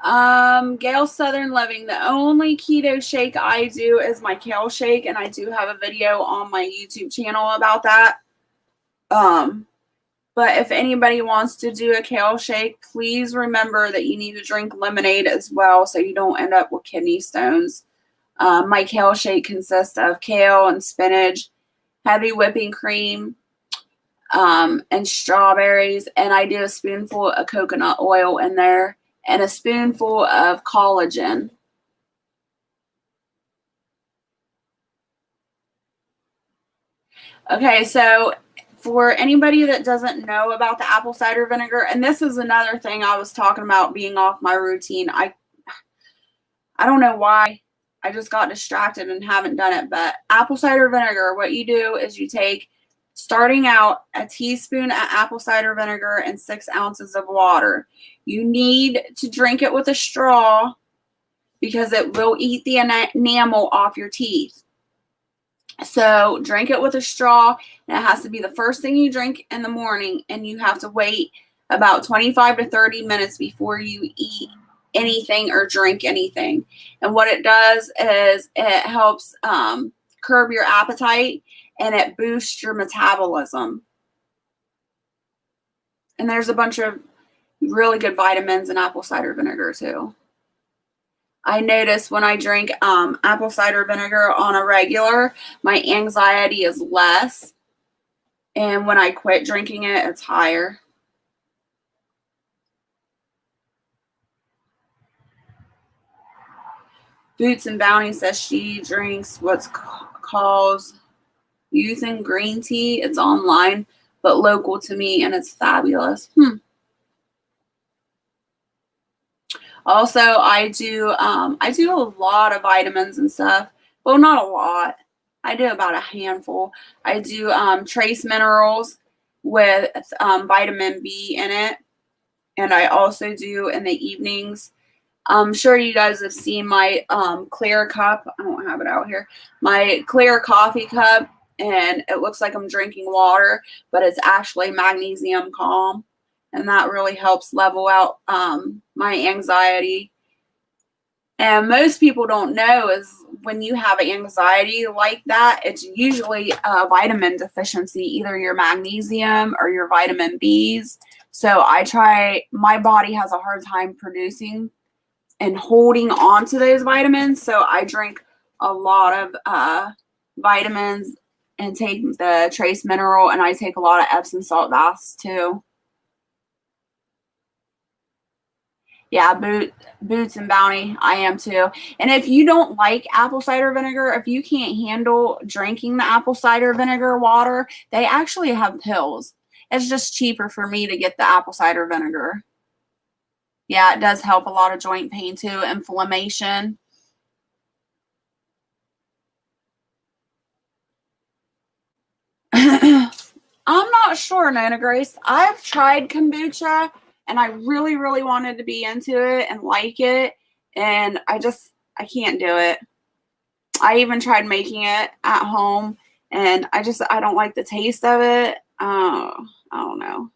A: Gail Southern Living. The only keto shake I do is my Kale Shake, and I do have a video on my YouTube channel about that. But if anybody wants to do a Kale Shake, please remember that you need to drink lemonade as well so you don't end up with kidney stones. My Kale Shake consists of kale and spinach, heavy whipping cream, and strawberries, and I do a spoonful of coconut oil in there and a spoonful of collagen. Okay, so for anybody that doesn't know about the apple cider vinegar, and this is another thing I was talking about being off my routine. I don't know why. I just got distracted and haven't done it, but apple cider vinegar, what you do is you take, starting out, a teaspoon of apple cider vinegar and 6 ounces of water. You need to drink it with a straw because it will eat the enamel off your teeth. So drink it with a straw, and it has to be the first thing you drink in the morning, and you have to wait about 25 to 30 minutes before you eat anything or drink anything. And what it does is it helps curb your appetite, and it boosts your metabolism. And there's a bunch of really good vitamins in apple cider vinegar too. I notice when I drink apple cider vinegar on a regular, my anxiety is less. And when I quit drinking it, it's higher. Boots and Bounty says she drinks what's called youth and green tea. It's online, but local to me, and it's fabulous. Also, I do a lot of vitamins and stuff. Well, not a lot. I do about a handful. I do trace minerals with vitamin B in it. And I also do in the evenings I'm sure you guys have seen my clear cup. I don't have it out here. My clear coffee cup, and it looks like I'm drinking water, but it's actually magnesium calm, and that really helps level out my anxiety. And most people don't know is when you have anxiety like that, it's usually a vitamin deficiency, either your magnesium or your vitamin Bs. So my body has a hard time producing and holding on to those vitamins. So I drink a lot of vitamins and take the trace mineral, and I take a lot of Epsom salt baths too. Yeah, Boots and Bounty, I am too. And if you don't like apple cider vinegar, if you can't handle drinking the apple cider vinegar water, they actually have pills. It's just cheaper for me to get the apple cider vinegar. Yeah, it does help a lot of joint pain too, inflammation. I'm not sure, Nona Grace. I've tried kombucha and I really, really wanted to be into it and like it. And I can't do it. I even tried making it at home and I don't like the taste of it. I don't know.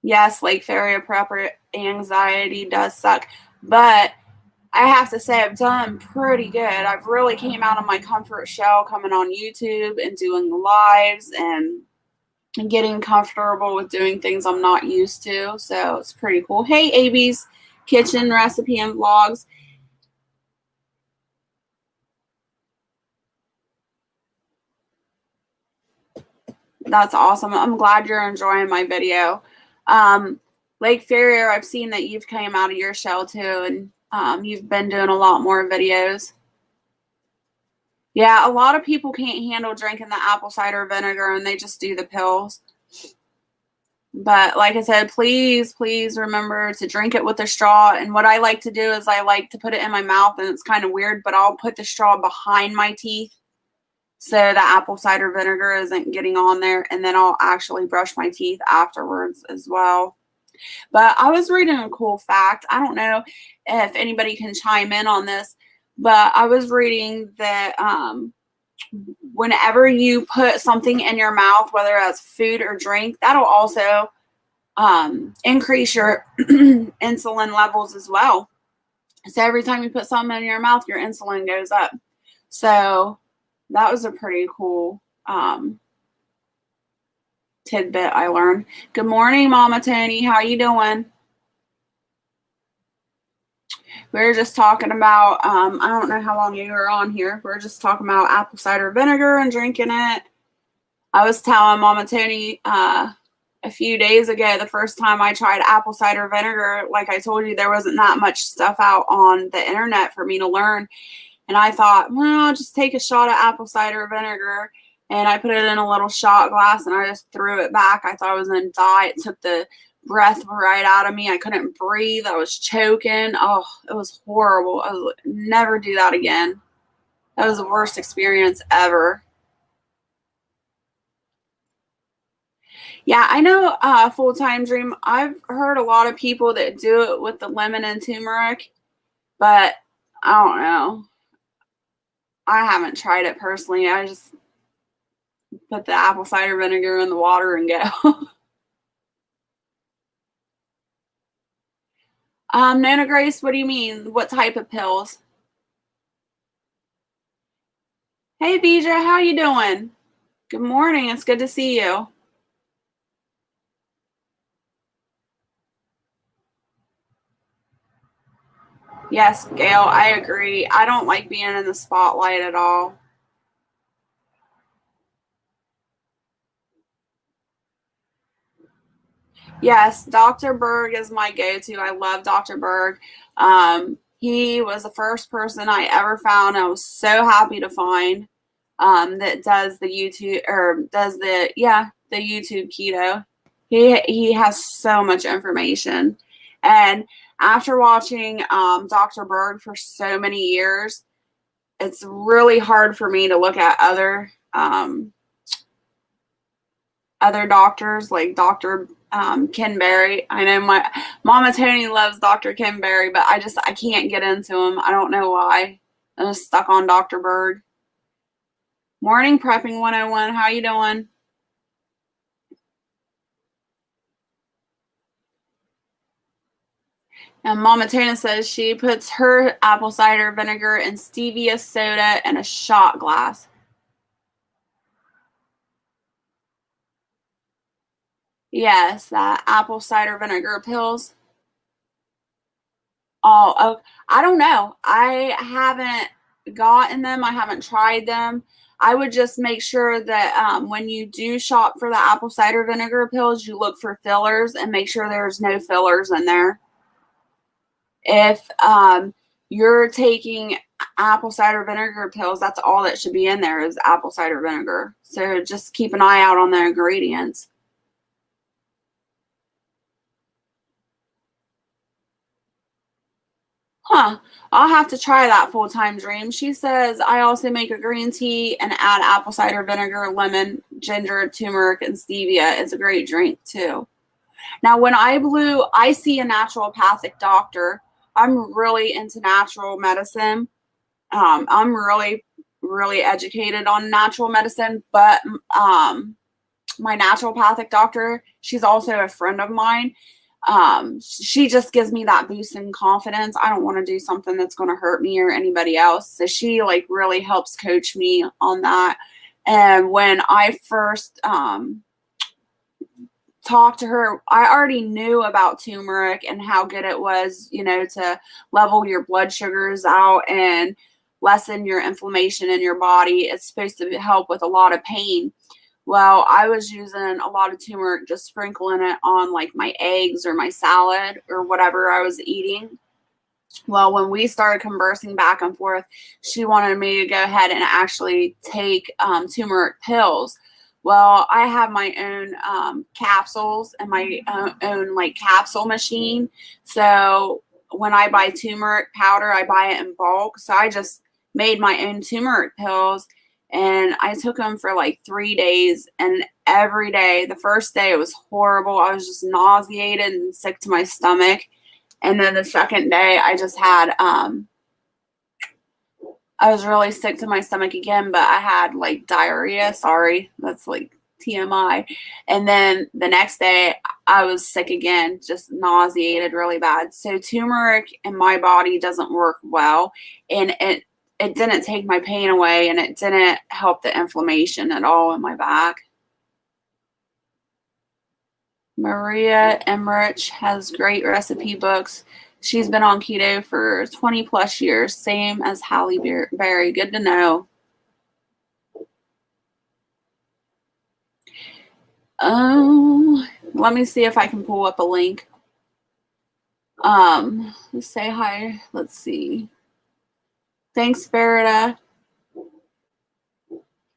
A: Yes, Lake Ferry prepper anxiety does suck, but I have to say I've done pretty good. I've really came out of my comfort shell coming on YouTube and doing lives and getting comfortable with doing things I'm not used to. So it's pretty cool. Hey, AB's Kitchen Recipe and Vlogs. That's awesome. I'm glad you're enjoying my video. Lake Ferrier, I've seen that you've came out of your shell too, and you've been doing a lot more videos. Yeah, a lot of people can't handle drinking the apple cider vinegar and they just do the pills. But like I said, please, please remember to drink it with a straw. And what I like to do is I like to put it in my mouth, and it's kind of weird, but I'll put the straw behind my teeth so the apple cider vinegar isn't getting on there. And then I'll actually brush my teeth afterwards as well. But I was reading a cool fact. I don't know if anybody can chime in on this, but I was reading that whenever you put something in your mouth, whether that's food or drink, that'll also increase your insulin levels as well. So every time you put something in your mouth, your insulin goes up. So that was a pretty cool tidbit I learned. Good morning, Mama Tony. How you doing? We were just talking about, I don't know how long you were on here. We were just talking about apple cider vinegar and drinking it. I was telling Mama Tony a few days ago, the first time I tried apple cider vinegar, like I told you, there wasn't that much stuff out on the internet for me to learn. And I thought, well, I'll just take a shot of apple cider vinegar. And I put it in a little shot glass and I just threw it back. I thought I was going to die. It took the breath right out of me. I couldn't breathe. I was choking. Oh, it was horrible. I would never do that again. That was the worst experience ever. Yeah, I know Full-Time Dream. I've heard a lot of people that do it with the lemon and turmeric, but I don't know. I haven't tried it personally. I just put the apple cider vinegar in the water and go. Nona Grace, what do you mean? What type of pills? Hey, Vija, how you doing? Good morning. It's good to see you. Yes, Gail, I agree. I don't like being in the spotlight at all. Yes, Dr. Berg is my go-to. I love Dr. Berg. He was the first person I ever found. I was so happy to find that does the YouTube the YouTube keto. He has so much information, and after watching Dr. Berg for so many years, it's really hard for me to look at other doctors like Dr. Ken Berry. I know my Mama Tony loves Dr. Ken Berry, but I can't get into him. I don't know why. I'm just stuck on Dr. Bird. Morning Prepping 101. How you doing? And Mama Tana says she puts her apple cider vinegar and stevia soda in a shot glass. Yes, that apple cider vinegar pills. Oh, I don't know. I haven't gotten them. I haven't tried them. I would just make sure that when you do shop for the apple cider vinegar pills, you look for fillers and make sure there's no fillers in there. If you're taking apple cider vinegar pills, that's all that should be in there is apple cider vinegar. So just keep an eye out on the ingredients. Huh. I'll have to try that full-time dream. She says, I also make a green tea and add apple cider vinegar, lemon, ginger, turmeric, and stevia. It's a great drink too. Now, when I see a naturopathic doctor. I'm really into natural medicine. I'm really, really educated on natural medicine, but my naturopathic doctor, she's also a friend of mine. She just gives me that boost in confidence. I don't want to do something that's going to hurt me or anybody else. So she like really helps coach me on that. And when I first talked to her, I already knew about turmeric and how good it was, to level your blood sugars out and lessen your inflammation in your body. It's supposed to help with a lot of pain. Well, I was using a lot of turmeric, just sprinkling it on like my eggs or my salad or whatever I was eating. Well, when we started conversing back and forth, she wanted me to go ahead and actually take turmeric pills. Well, I have my own capsules and my own like capsule machine. So when I buy turmeric powder, I buy it in bulk. So I just made my own turmeric pills. And I took them for like 3 days, and every day, the first day it was horrible. I was just nauseated and sick to my stomach. And then the second day I just had, I was really sick to my stomach again, but I had like diarrhea. Sorry, that's like TMI. And then the next day I was sick again, just nauseated really bad. So turmeric in my body doesn't work well. And it didn't take my pain away, and it didn't help the inflammation at all in my back. Maria Emmerich has great recipe books. She's been on keto for 20 plus years, same as Halle Berry. Good to know. Let me see if I can pull up a link. Let's say hi. Let's see. Thanks, Verita.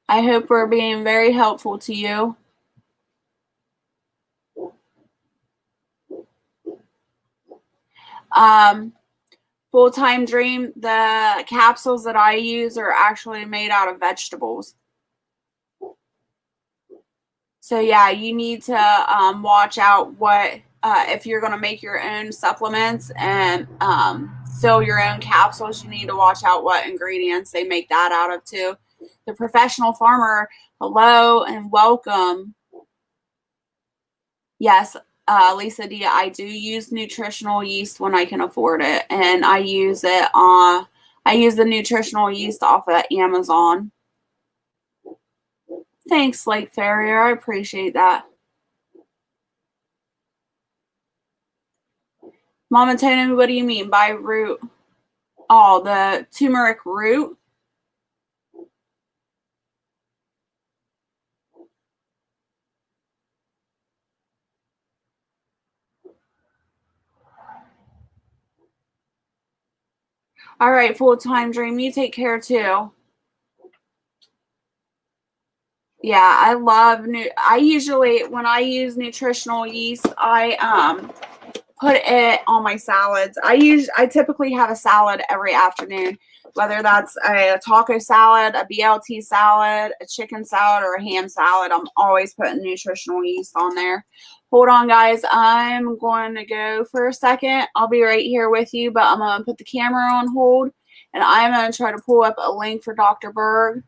A: I hope we're being very helpful to you. Full-time dream, the capsules that I use are actually made out of vegetables. So yeah, you need to watch out what if you're going to make your own supplements and fill your own capsules, you need to watch out what ingredients they make that out of too. The Professional Farmer, hello and welcome. Yes, Lisa D, I do use nutritional yeast when I can afford it, and I use the nutritional yeast off of Amazon. Thanks, Lake Farrier. I appreciate that. Mama Tony, what do you mean by root? Oh, the turmeric root? All right, full-time dream. You take care too. Yeah, I love I usually, when I use nutritional yeast, I put it on my salads. I typically have a salad every afternoon. whether that's a taco salad, a BLT salad, a chicken salad, or a ham salad. I'm always putting nutritional yeast on there. Hold on, guys. I'm going to go for a second. I'll be right here with you, but I'm going to put the camera on hold, and I'm going to try to pull up a link for Dr. Berg.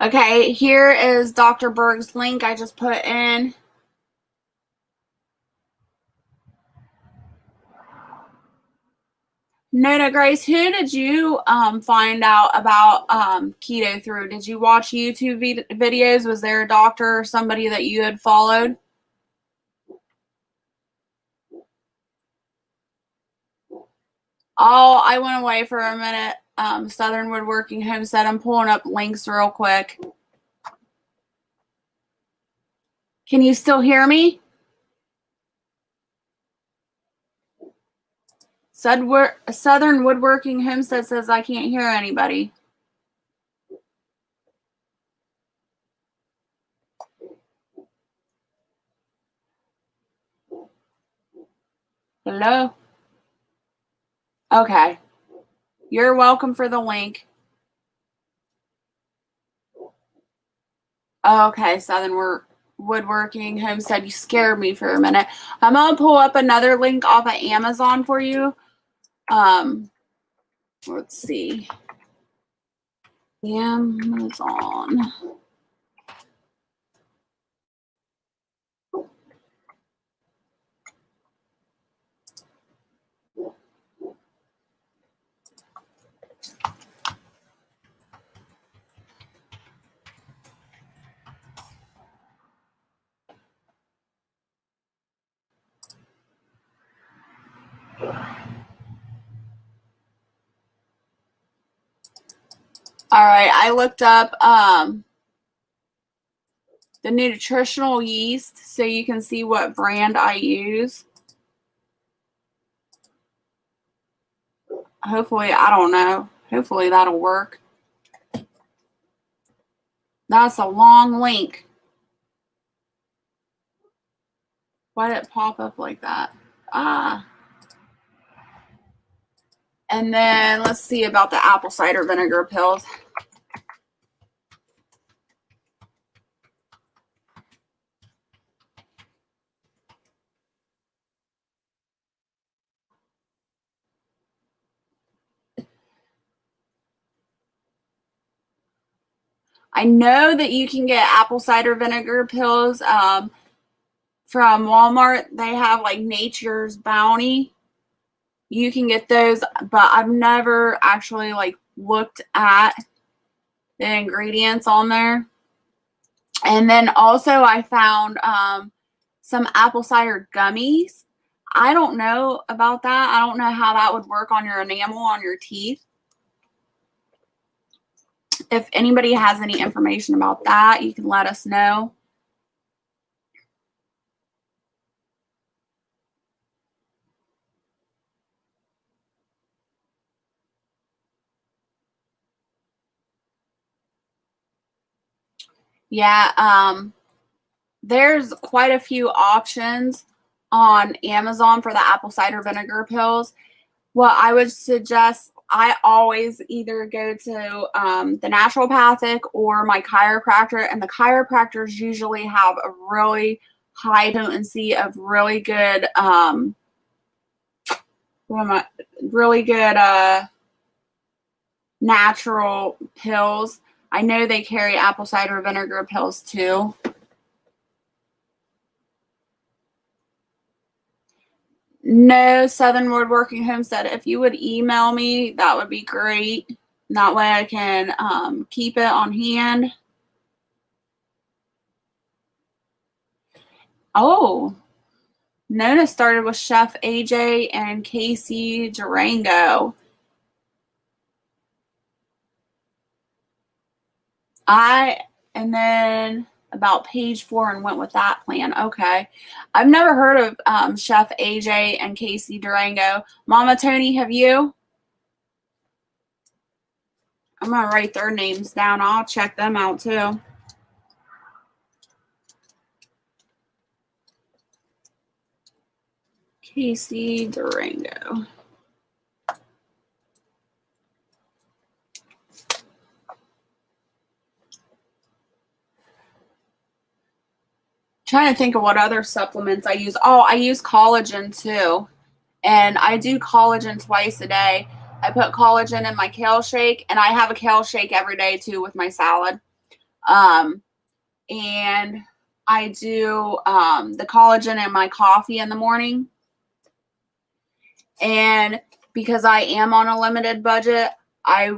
A: Okay, here is Dr. Berg's link I just put in. Nona Grace, who did you find out about keto through? Did you watch YouTube videos? Was there a doctor or somebody that you had followed? Oh, I went away for a minute. Southern Woodworking Homestead. I'm pulling up links real quick. Can you still hear me? Southern Woodworking Homestead says I can't hear anybody. Hello? Okay. You're welcome for the link. Okay, Southern Woodworking Homestead. You scared me for a minute. I'm going to pull up another link off of Amazon for you. Let's see. Amazon. All right, I looked up the nutritional yeast so you can see what brand I use. Hopefully, I don't know. Hopefully that'll work. That's a long link. Why did it pop up like that? And then let's see about the apple cider vinegar pills. I know that you can get apple cider vinegar pills from Walmart. They have like Nature's Bounty. You can get those, but I've never actually like looked at the ingredients on there. And then also I found some apple cider gummies. I don't know about that. I don't know how that would work on your enamel on your teeth. If anybody has any information about that, you can let us know. Yeah, there's quite a few options on Amazon for the apple cider vinegar pills. What I would suggest, I always either go to the naturopathic or my chiropractor, and the chiropractors usually have a really high potency of really good natural pills. I know they carry apple cider vinegar pills too. No, Southern Woodworking Homestead. If you would email me, that would be great. That way I can keep it on hand. Oh, Nona started with Chef AJ and Casey Durango. And then about page 4 and went with that plan. Okay. I've never heard of Chef AJ and Casey Durango. Mama Tony, have you? I'm going to write their names down. I'll check them out too. Casey Durango. Trying to think of what other supplements I use. Oh, I use collagen too. And I do collagen twice a day. I put collagen in my Kale Shake, and I have a Kale Shake every day too with my salad. And I do the collagen in my coffee in the morning. And because I am on a limited budget, I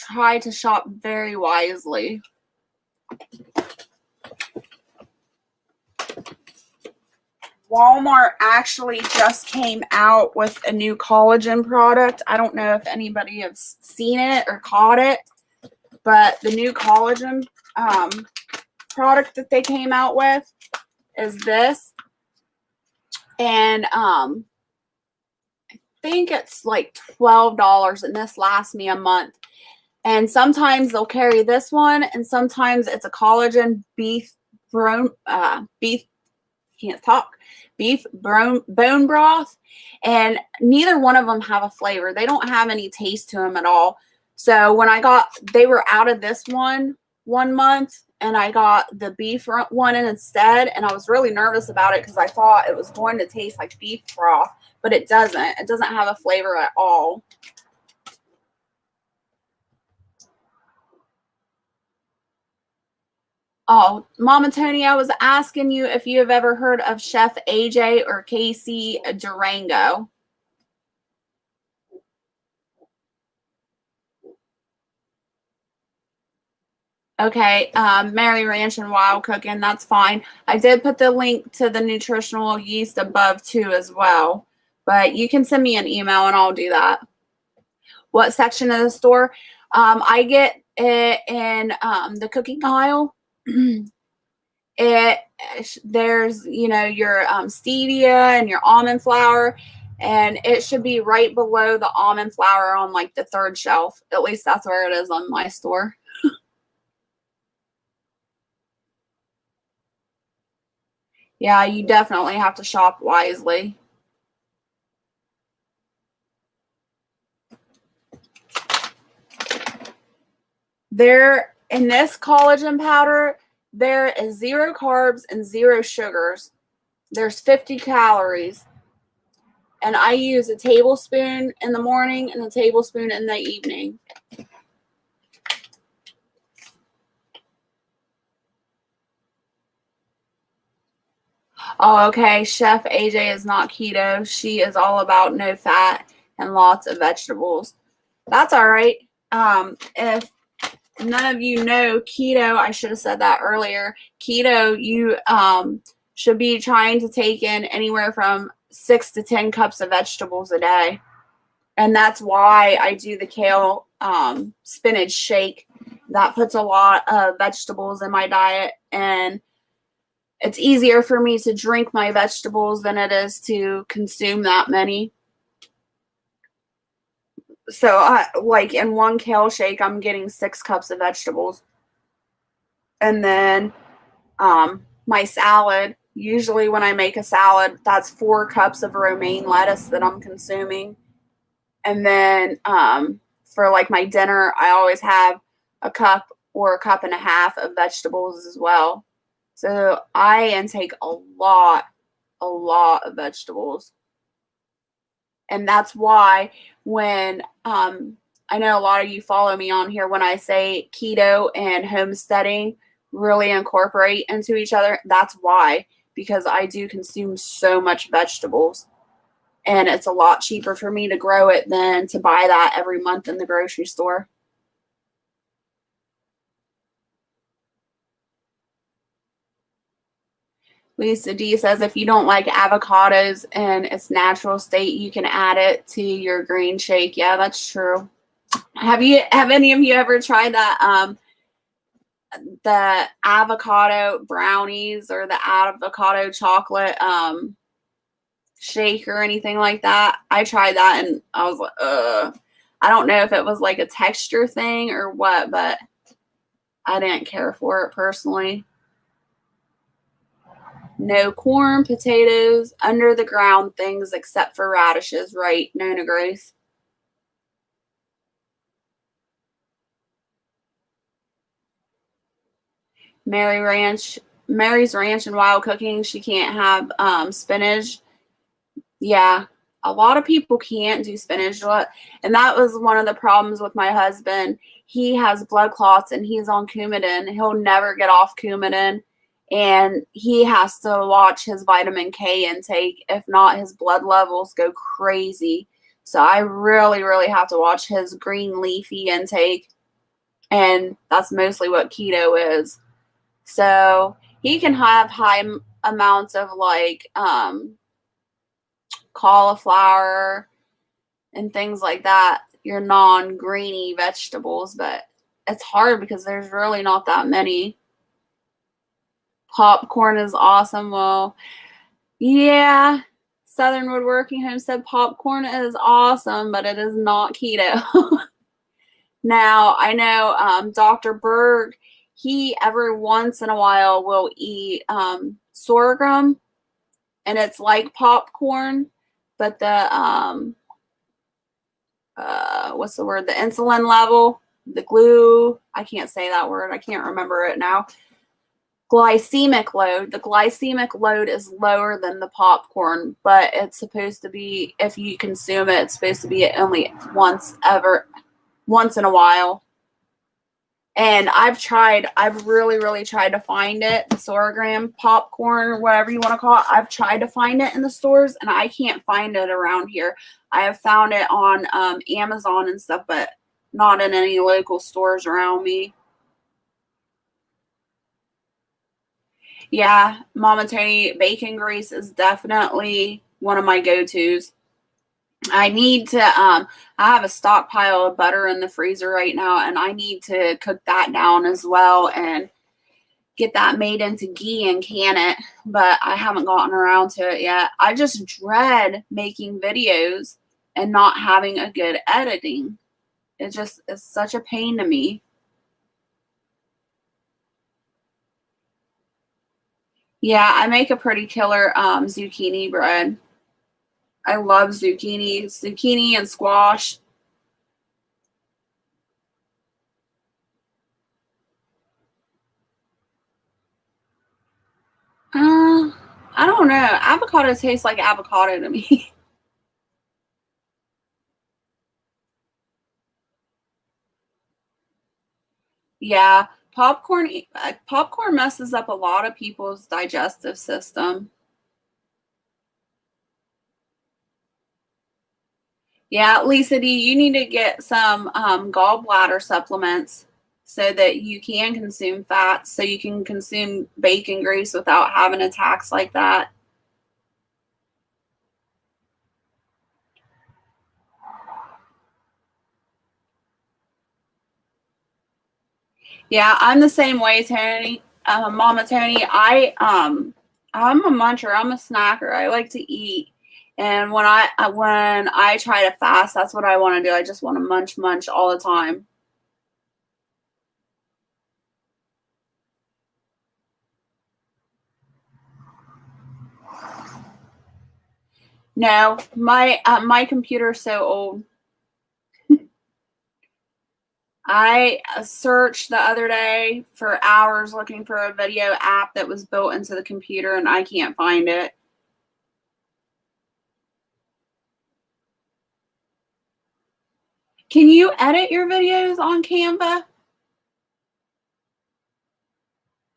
A: try to shop very wisely. Walmart actually just came out with a new collagen product. I don't know if anybody has seen it or caught it, but the new collagen product that they came out with is this. And I think it's like $12, and this lasts me a month. And sometimes they'll carry this one, and sometimes it's a collagen beef bone broth, and neither one of them have a flavor. They don't have any taste to them at all. So when they were out of this one month, and I got the beef one instead, and I was really nervous about it because I thought it was going to taste like beef broth, but it doesn't. It doesn't have a flavor at all. Oh, Mama Tony, I was asking you if you have ever heard of Chef AJ or Casey Durango. Okay, Mary Ranch and Wild Cooking, that's fine. I did put the link to the nutritional yeast above too as well, but you can send me an email and I'll do that. What section of the store? I get it in the cooking aisle. There's your stevia and your almond flour, and it should be right below the almond flour on like the 3rd shelf. At least that's where it is on my store. Yeah, you definitely have to shop wisely. There, in this collagen powder, there is 0 carbs and 0 sugars. There's 50 calories. And I use a tablespoon in the morning and a tablespoon in the evening. Oh, okay. Chef AJ is not keto. She is all about no fat and lots of vegetables. That's all right. If none of you know keto, I should have said that earlier. Keto, you should be trying to take in anywhere from 6 to 10 cups of vegetables a day. And that's why I do the kale spinach shake. That puts a lot of vegetables in my diet, and it's easier for me to drink my vegetables than it is to consume that many. So like in one kale shake, I'm getting 6 cups of vegetables. And then my salad, usually when I make a salad, that's 4 cups of romaine lettuce that I'm consuming. And then for like my dinner, I always have a cup or a cup and a half of vegetables as well. So I intake a lot of vegetables. And that's why when I know a lot of you follow me on here when I say keto and homesteading really incorporate into each other. That's why, because I do consume so much vegetables. And it's a lot cheaper for me to grow it than to buy that every month in the grocery store. Lisa D says if you don't like avocados in its natural state, you can add it to your green shake. Yeah, that's true. Have any of you ever tried that the avocado brownies or the avocado chocolate shake or anything like that? I tried that and I was like, I don't know if it was like a texture thing or what, but I didn't care for it personally. No corn, potatoes, under the ground things except for radishes, right, Nona Grace? Mary's Ranch and Wild Cooking, she can't have spinach. Yeah, a lot of people can't do spinach. And that was one of the problems with my husband. He has blood clots and he's on Coumadin. He'll never get off Coumadin. And he has to watch his vitamin K intake. If not, his blood levels go crazy. So I really, really have to watch his green leafy intake. And that's mostly what keto is. So he can have high amounts of like cauliflower and things like that, your non-greeny vegetables, but it's hard because there's really not that many. Popcorn is awesome. Well, yeah, Southern Woodworking Homestead popcorn is awesome, but it is not keto. Now, I know Dr. Berg, he every once in a while will eat sorghum, and it's like popcorn, but the what's the word? The insulin level, the glue. I can't say that word. I can't remember it now. Glycemic load. The glycemic load is lower than the popcorn, but it's supposed to be, if you consume it, it's supposed to be only once in a while. And I've really, really tried to find it, the sorghum popcorn, whatever you want to call it. I've tried to find it in the stores and I can't find it around here. I have found it on Amazon and stuff, but not in any local stores around me. Yeah, Mama Tony, bacon grease is definitely one of my go-tos. I need to I have a stockpile of butter in the freezer right now and I need to cook that down as well and get that made into ghee and can it, but I haven't gotten around to it yet. I just dread making videos and not having a good editing. It just is such a pain to me. Yeah, I make a pretty killer zucchini bread. I love zucchini and squash. I don't know. Avocado tastes like avocado to me. Yeah, popcorn messes up a lot of people's digestive system. Yeah, Lisa D, you need to get some gallbladder supplements so that you can consume fats, so you can consume bacon grease without having attacks like that. Yeah, I'm the same way, Tony. Mama Tony, I'm a muncher. I'm a snacker. I like to eat, and when I try to fast, that's what I want to do. I just want to munch all the time. No, my computer's so old. I searched the other day for hours looking for a video app that was built into the computer, and I can't find it. Can you edit your videos on Canva?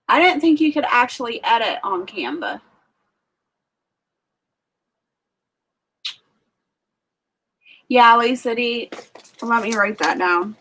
A: I didn't think you could actually edit on Canva. Yeah, Lisa D, let me write that down.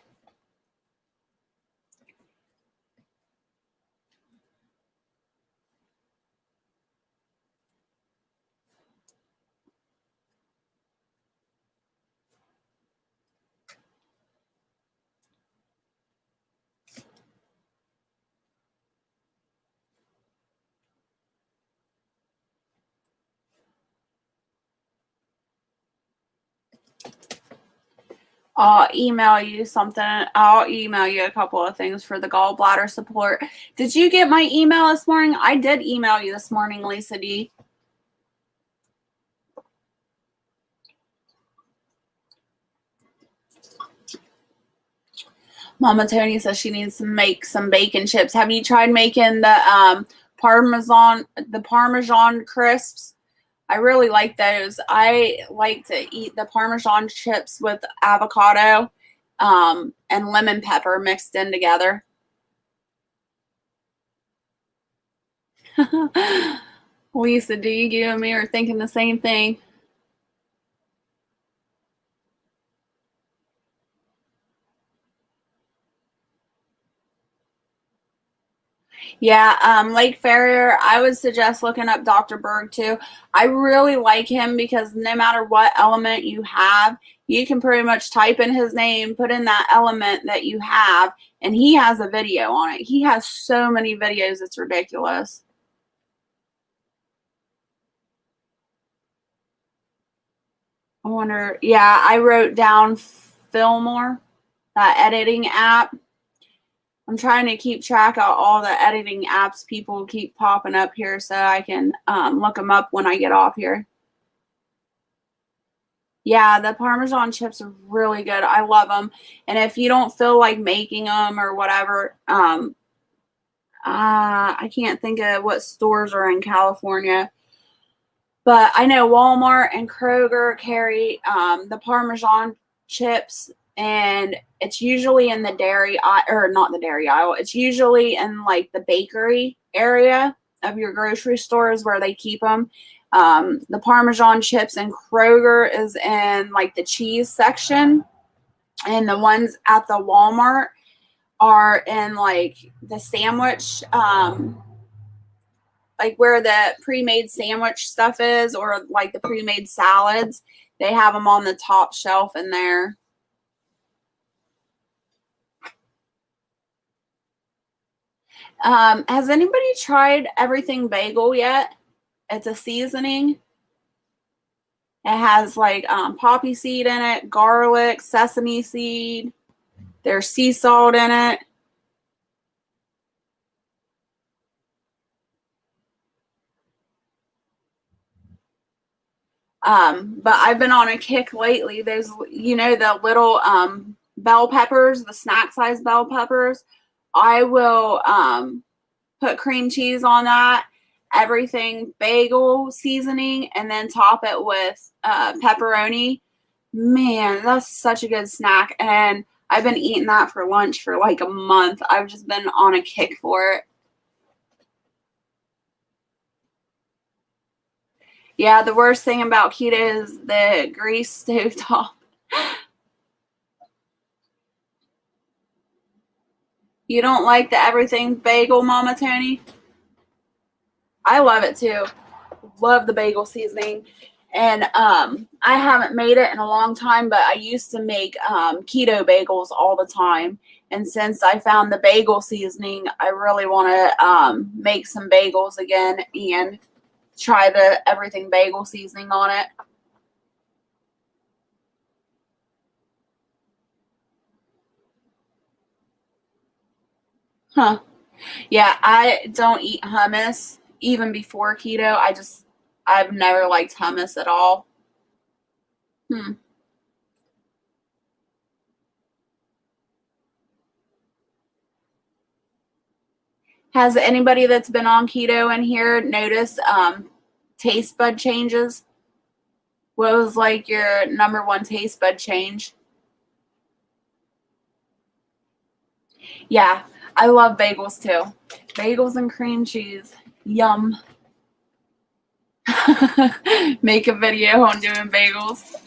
A: I'll email you something. I'll email you a couple of things for the gallbladder support. Did you get my email this morning? I did email you this morning, Lisa D. Mama Tony says she needs to make some bacon chips. Have you tried making the Parmesan crisps? I really like those. I like to eat the Parmesan chips with avocado and lemon pepper mixed in together. Lisa, do you and me are thinking the same thing? Yeah, Lake Farrier, I would suggest looking up Dr. Berg too. I really like him because no matter what element you have, you can pretty much type in his name, put in that element that you have, and he has a video on it. He has so many videos, it's ridiculous. I wonder, yeah, I wrote down Fillmore, that editing app. I'm trying to keep track of all the editing apps people keep popping up here so I can look them up when I get off here. Yeah, the Parmesan chips are really good. I love them. And if you don't feel like making them or whatever, I can't think of what stores are in California. But I know Walmart and Kroger carry the Parmesan chips, and it's usually in the dairy or not the dairy aisle. It's usually in like the bakery area of your grocery stores where they keep them. The Parmesan chips and Kroger is in like the cheese section, and the ones at the Walmart are in like the sandwich like where the pre-made sandwich stuff is, or like the pre-made salads. They have them on the top shelf in there. Has anybody tried Everything Bagel yet? It's a seasoning. It has like poppy seed in it, garlic, sesame seed. There's sea salt in it. But I've been on a kick lately. There's, you know, the little bell peppers, the snack size bell peppers. I will put cream cheese on that, Everything Bagel seasoning, and then top it with pepperoni. Man, that's such a good snack. And I've been eating that for lunch for like a month. I've just been on a kick for it. Yeah, the worst thing about keto is the grease stove top. You don't like the Everything Bagel, Mama Tony? I love it too. Love the bagel seasoning. And I haven't made it in a long time, but I used to make keto bagels all the time. And since I found the bagel seasoning, I really want to make some bagels again and try the Everything Bagel seasoning on it. Huh. Yeah, I don't eat hummus even before keto. I've never liked hummus at all. Hmm. Has anybody that's been on keto in here noticed taste bud changes? What was like your number one taste bud change? Yeah, I love bagels too. Bagels and cream cheese. Yum. Make a video on doing bagels.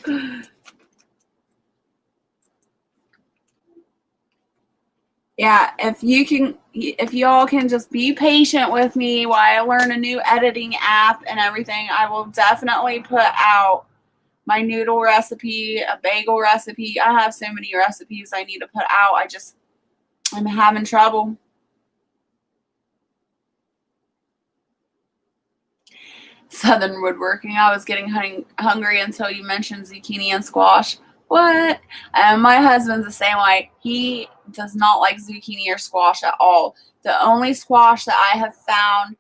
A: Yeah, if y'all can just be patient with me while I learn a new editing app and everything, I will definitely put out my noodle recipe, a bagel recipe. I have so many recipes I need to put out. I'm having trouble. Southern woodworking. I was getting hungry until you mentioned zucchini and squash. What? My husband's the same way. He does not like zucchini or squash at all. The only squash that I have found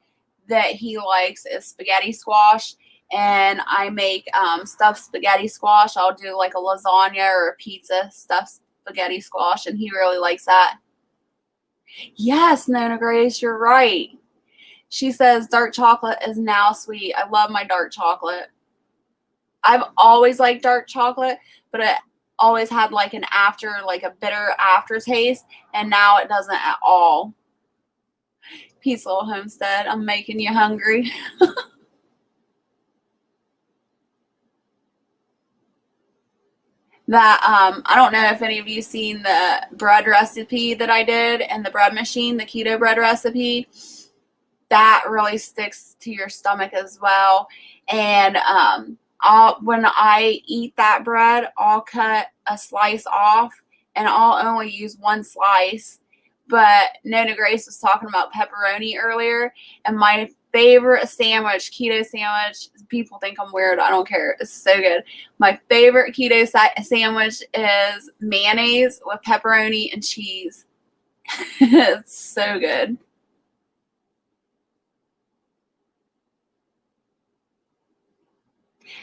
A: that he likes is spaghetti squash. And I make stuffed spaghetti squash. I'll do like a lasagna or a pizza stuffed spaghetti squash, and he really likes that. Yes, Nona Grace, you're right. She says dark chocolate is now sweet. I love my dark chocolate. I've always liked dark chocolate, but it always had like a bitter aftertaste, and now it doesn't at all. Peace, little homestead. I'm making you hungry. That I don't know if any of you seen the bread recipe that I did in the bread machine, the keto bread recipe. That really sticks to your stomach as well. And when I eat that bread, I'll cut a slice off, and I'll only use one slice. But Nona Grace was talking about pepperoni earlier, and my favorite sandwich, keto sandwich, people think I'm weird. I don't care. It's so good. My favorite keto sandwich is mayonnaise with pepperoni and cheese. It's so good.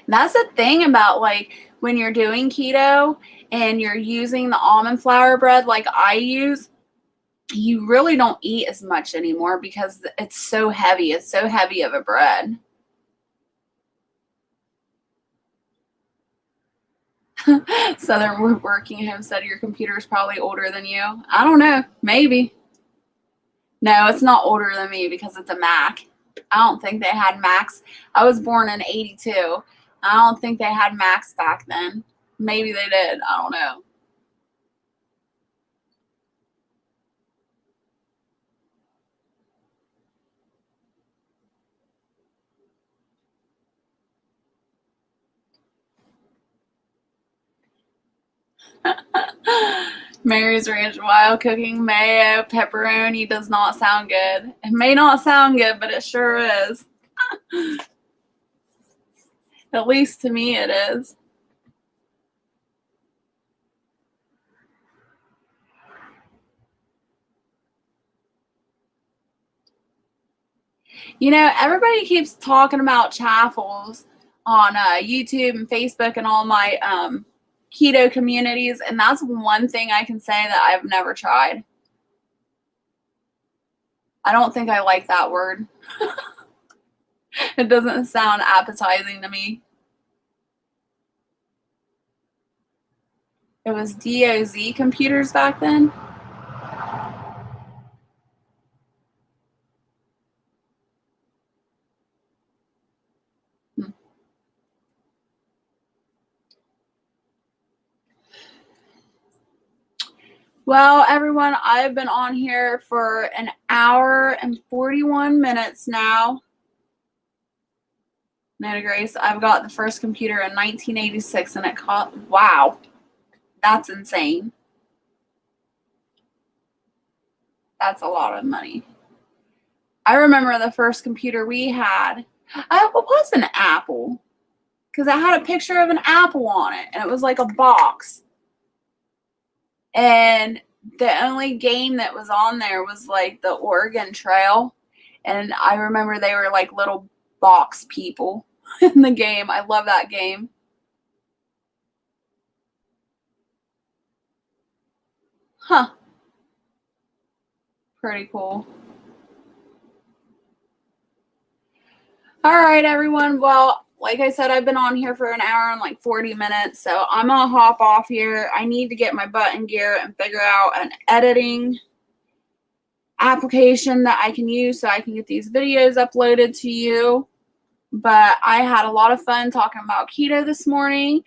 A: That's the thing about like when you're doing keto and you're using the almond flour bread like I use, you really don't eat as much anymore because it's so heavy. It's so heavy of a bread. Southern Woodworking Home said your computer is probably older than you. I don't know. Maybe. No, it's not older than me because it's a Mac. I don't think they had Macs. I was born in 82. I don't think they had Macs back then. Maybe they did. I don't know. Mary's Ranch wild cooking mayo pepperoni does not sound good. It may not sound good, but it sure is. At least to me it is. You know, everybody keeps talking about chaffles on YouTube and Facebook and all my keto communities, and that's one thing I can say that I've never tried. I don't think I like that word. It doesn't sound appetizing to me. It was DOZ computers back then. Well, everyone, I've been on here for an hour and 41 minutes now. Nona Grace, I've got the first computer in 1986 and it cost, wow, that's insane. That's a lot of money. I remember the first computer we had, it was an Apple because I had a picture of an apple on it and it was like a box. And the only game that was on there was like the Oregon Trail. And I remember they were like little box people in the game. I love that game. Huh. Pretty cool. All right, everyone. Well, like I said, I've been on here for an hour and like 40 minutes, so I'm going to hop off here. I need to get my butt in gear and figure out an editing application that I can use so I can get these videos uploaded to you. But I had a lot of fun talking about keto this morning.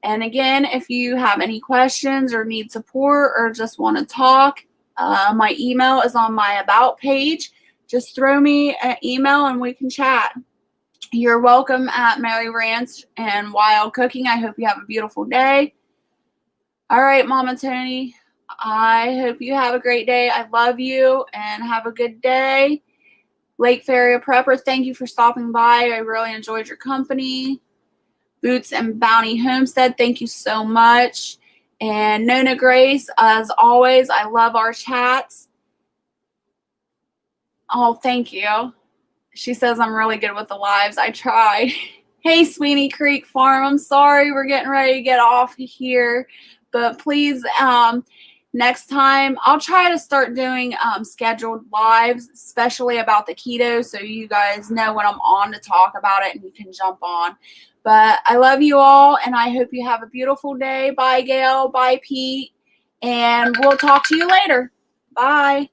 A: And again, if you have any questions or need support or just want to talk, my email is on my About page. Just throw me an email and we can chat. You're welcome at Mary Ranch and Wild Cooking. I hope you have a beautiful day. All right, Mama Tony. I hope you have a great day. I love you and have a good day. Lake Ferry Prepper, thank you for stopping by. I really enjoyed your company. Boots and Bounty Homestead, thank you so much. And Nona Grace, as always, I love our chats. Oh, thank you. She says I'm really good with the lives. I try. Hey, Sweeney Creek Farm, I'm sorry we're getting ready to get off here. But please, next time, I'll try to start doing scheduled lives, especially about the keto, so you guys know when I'm on to talk about it and you can jump on. But I love you all, and I hope you have a beautiful day. Bye, Gail. Bye, Pete. And we'll talk to you later. Bye.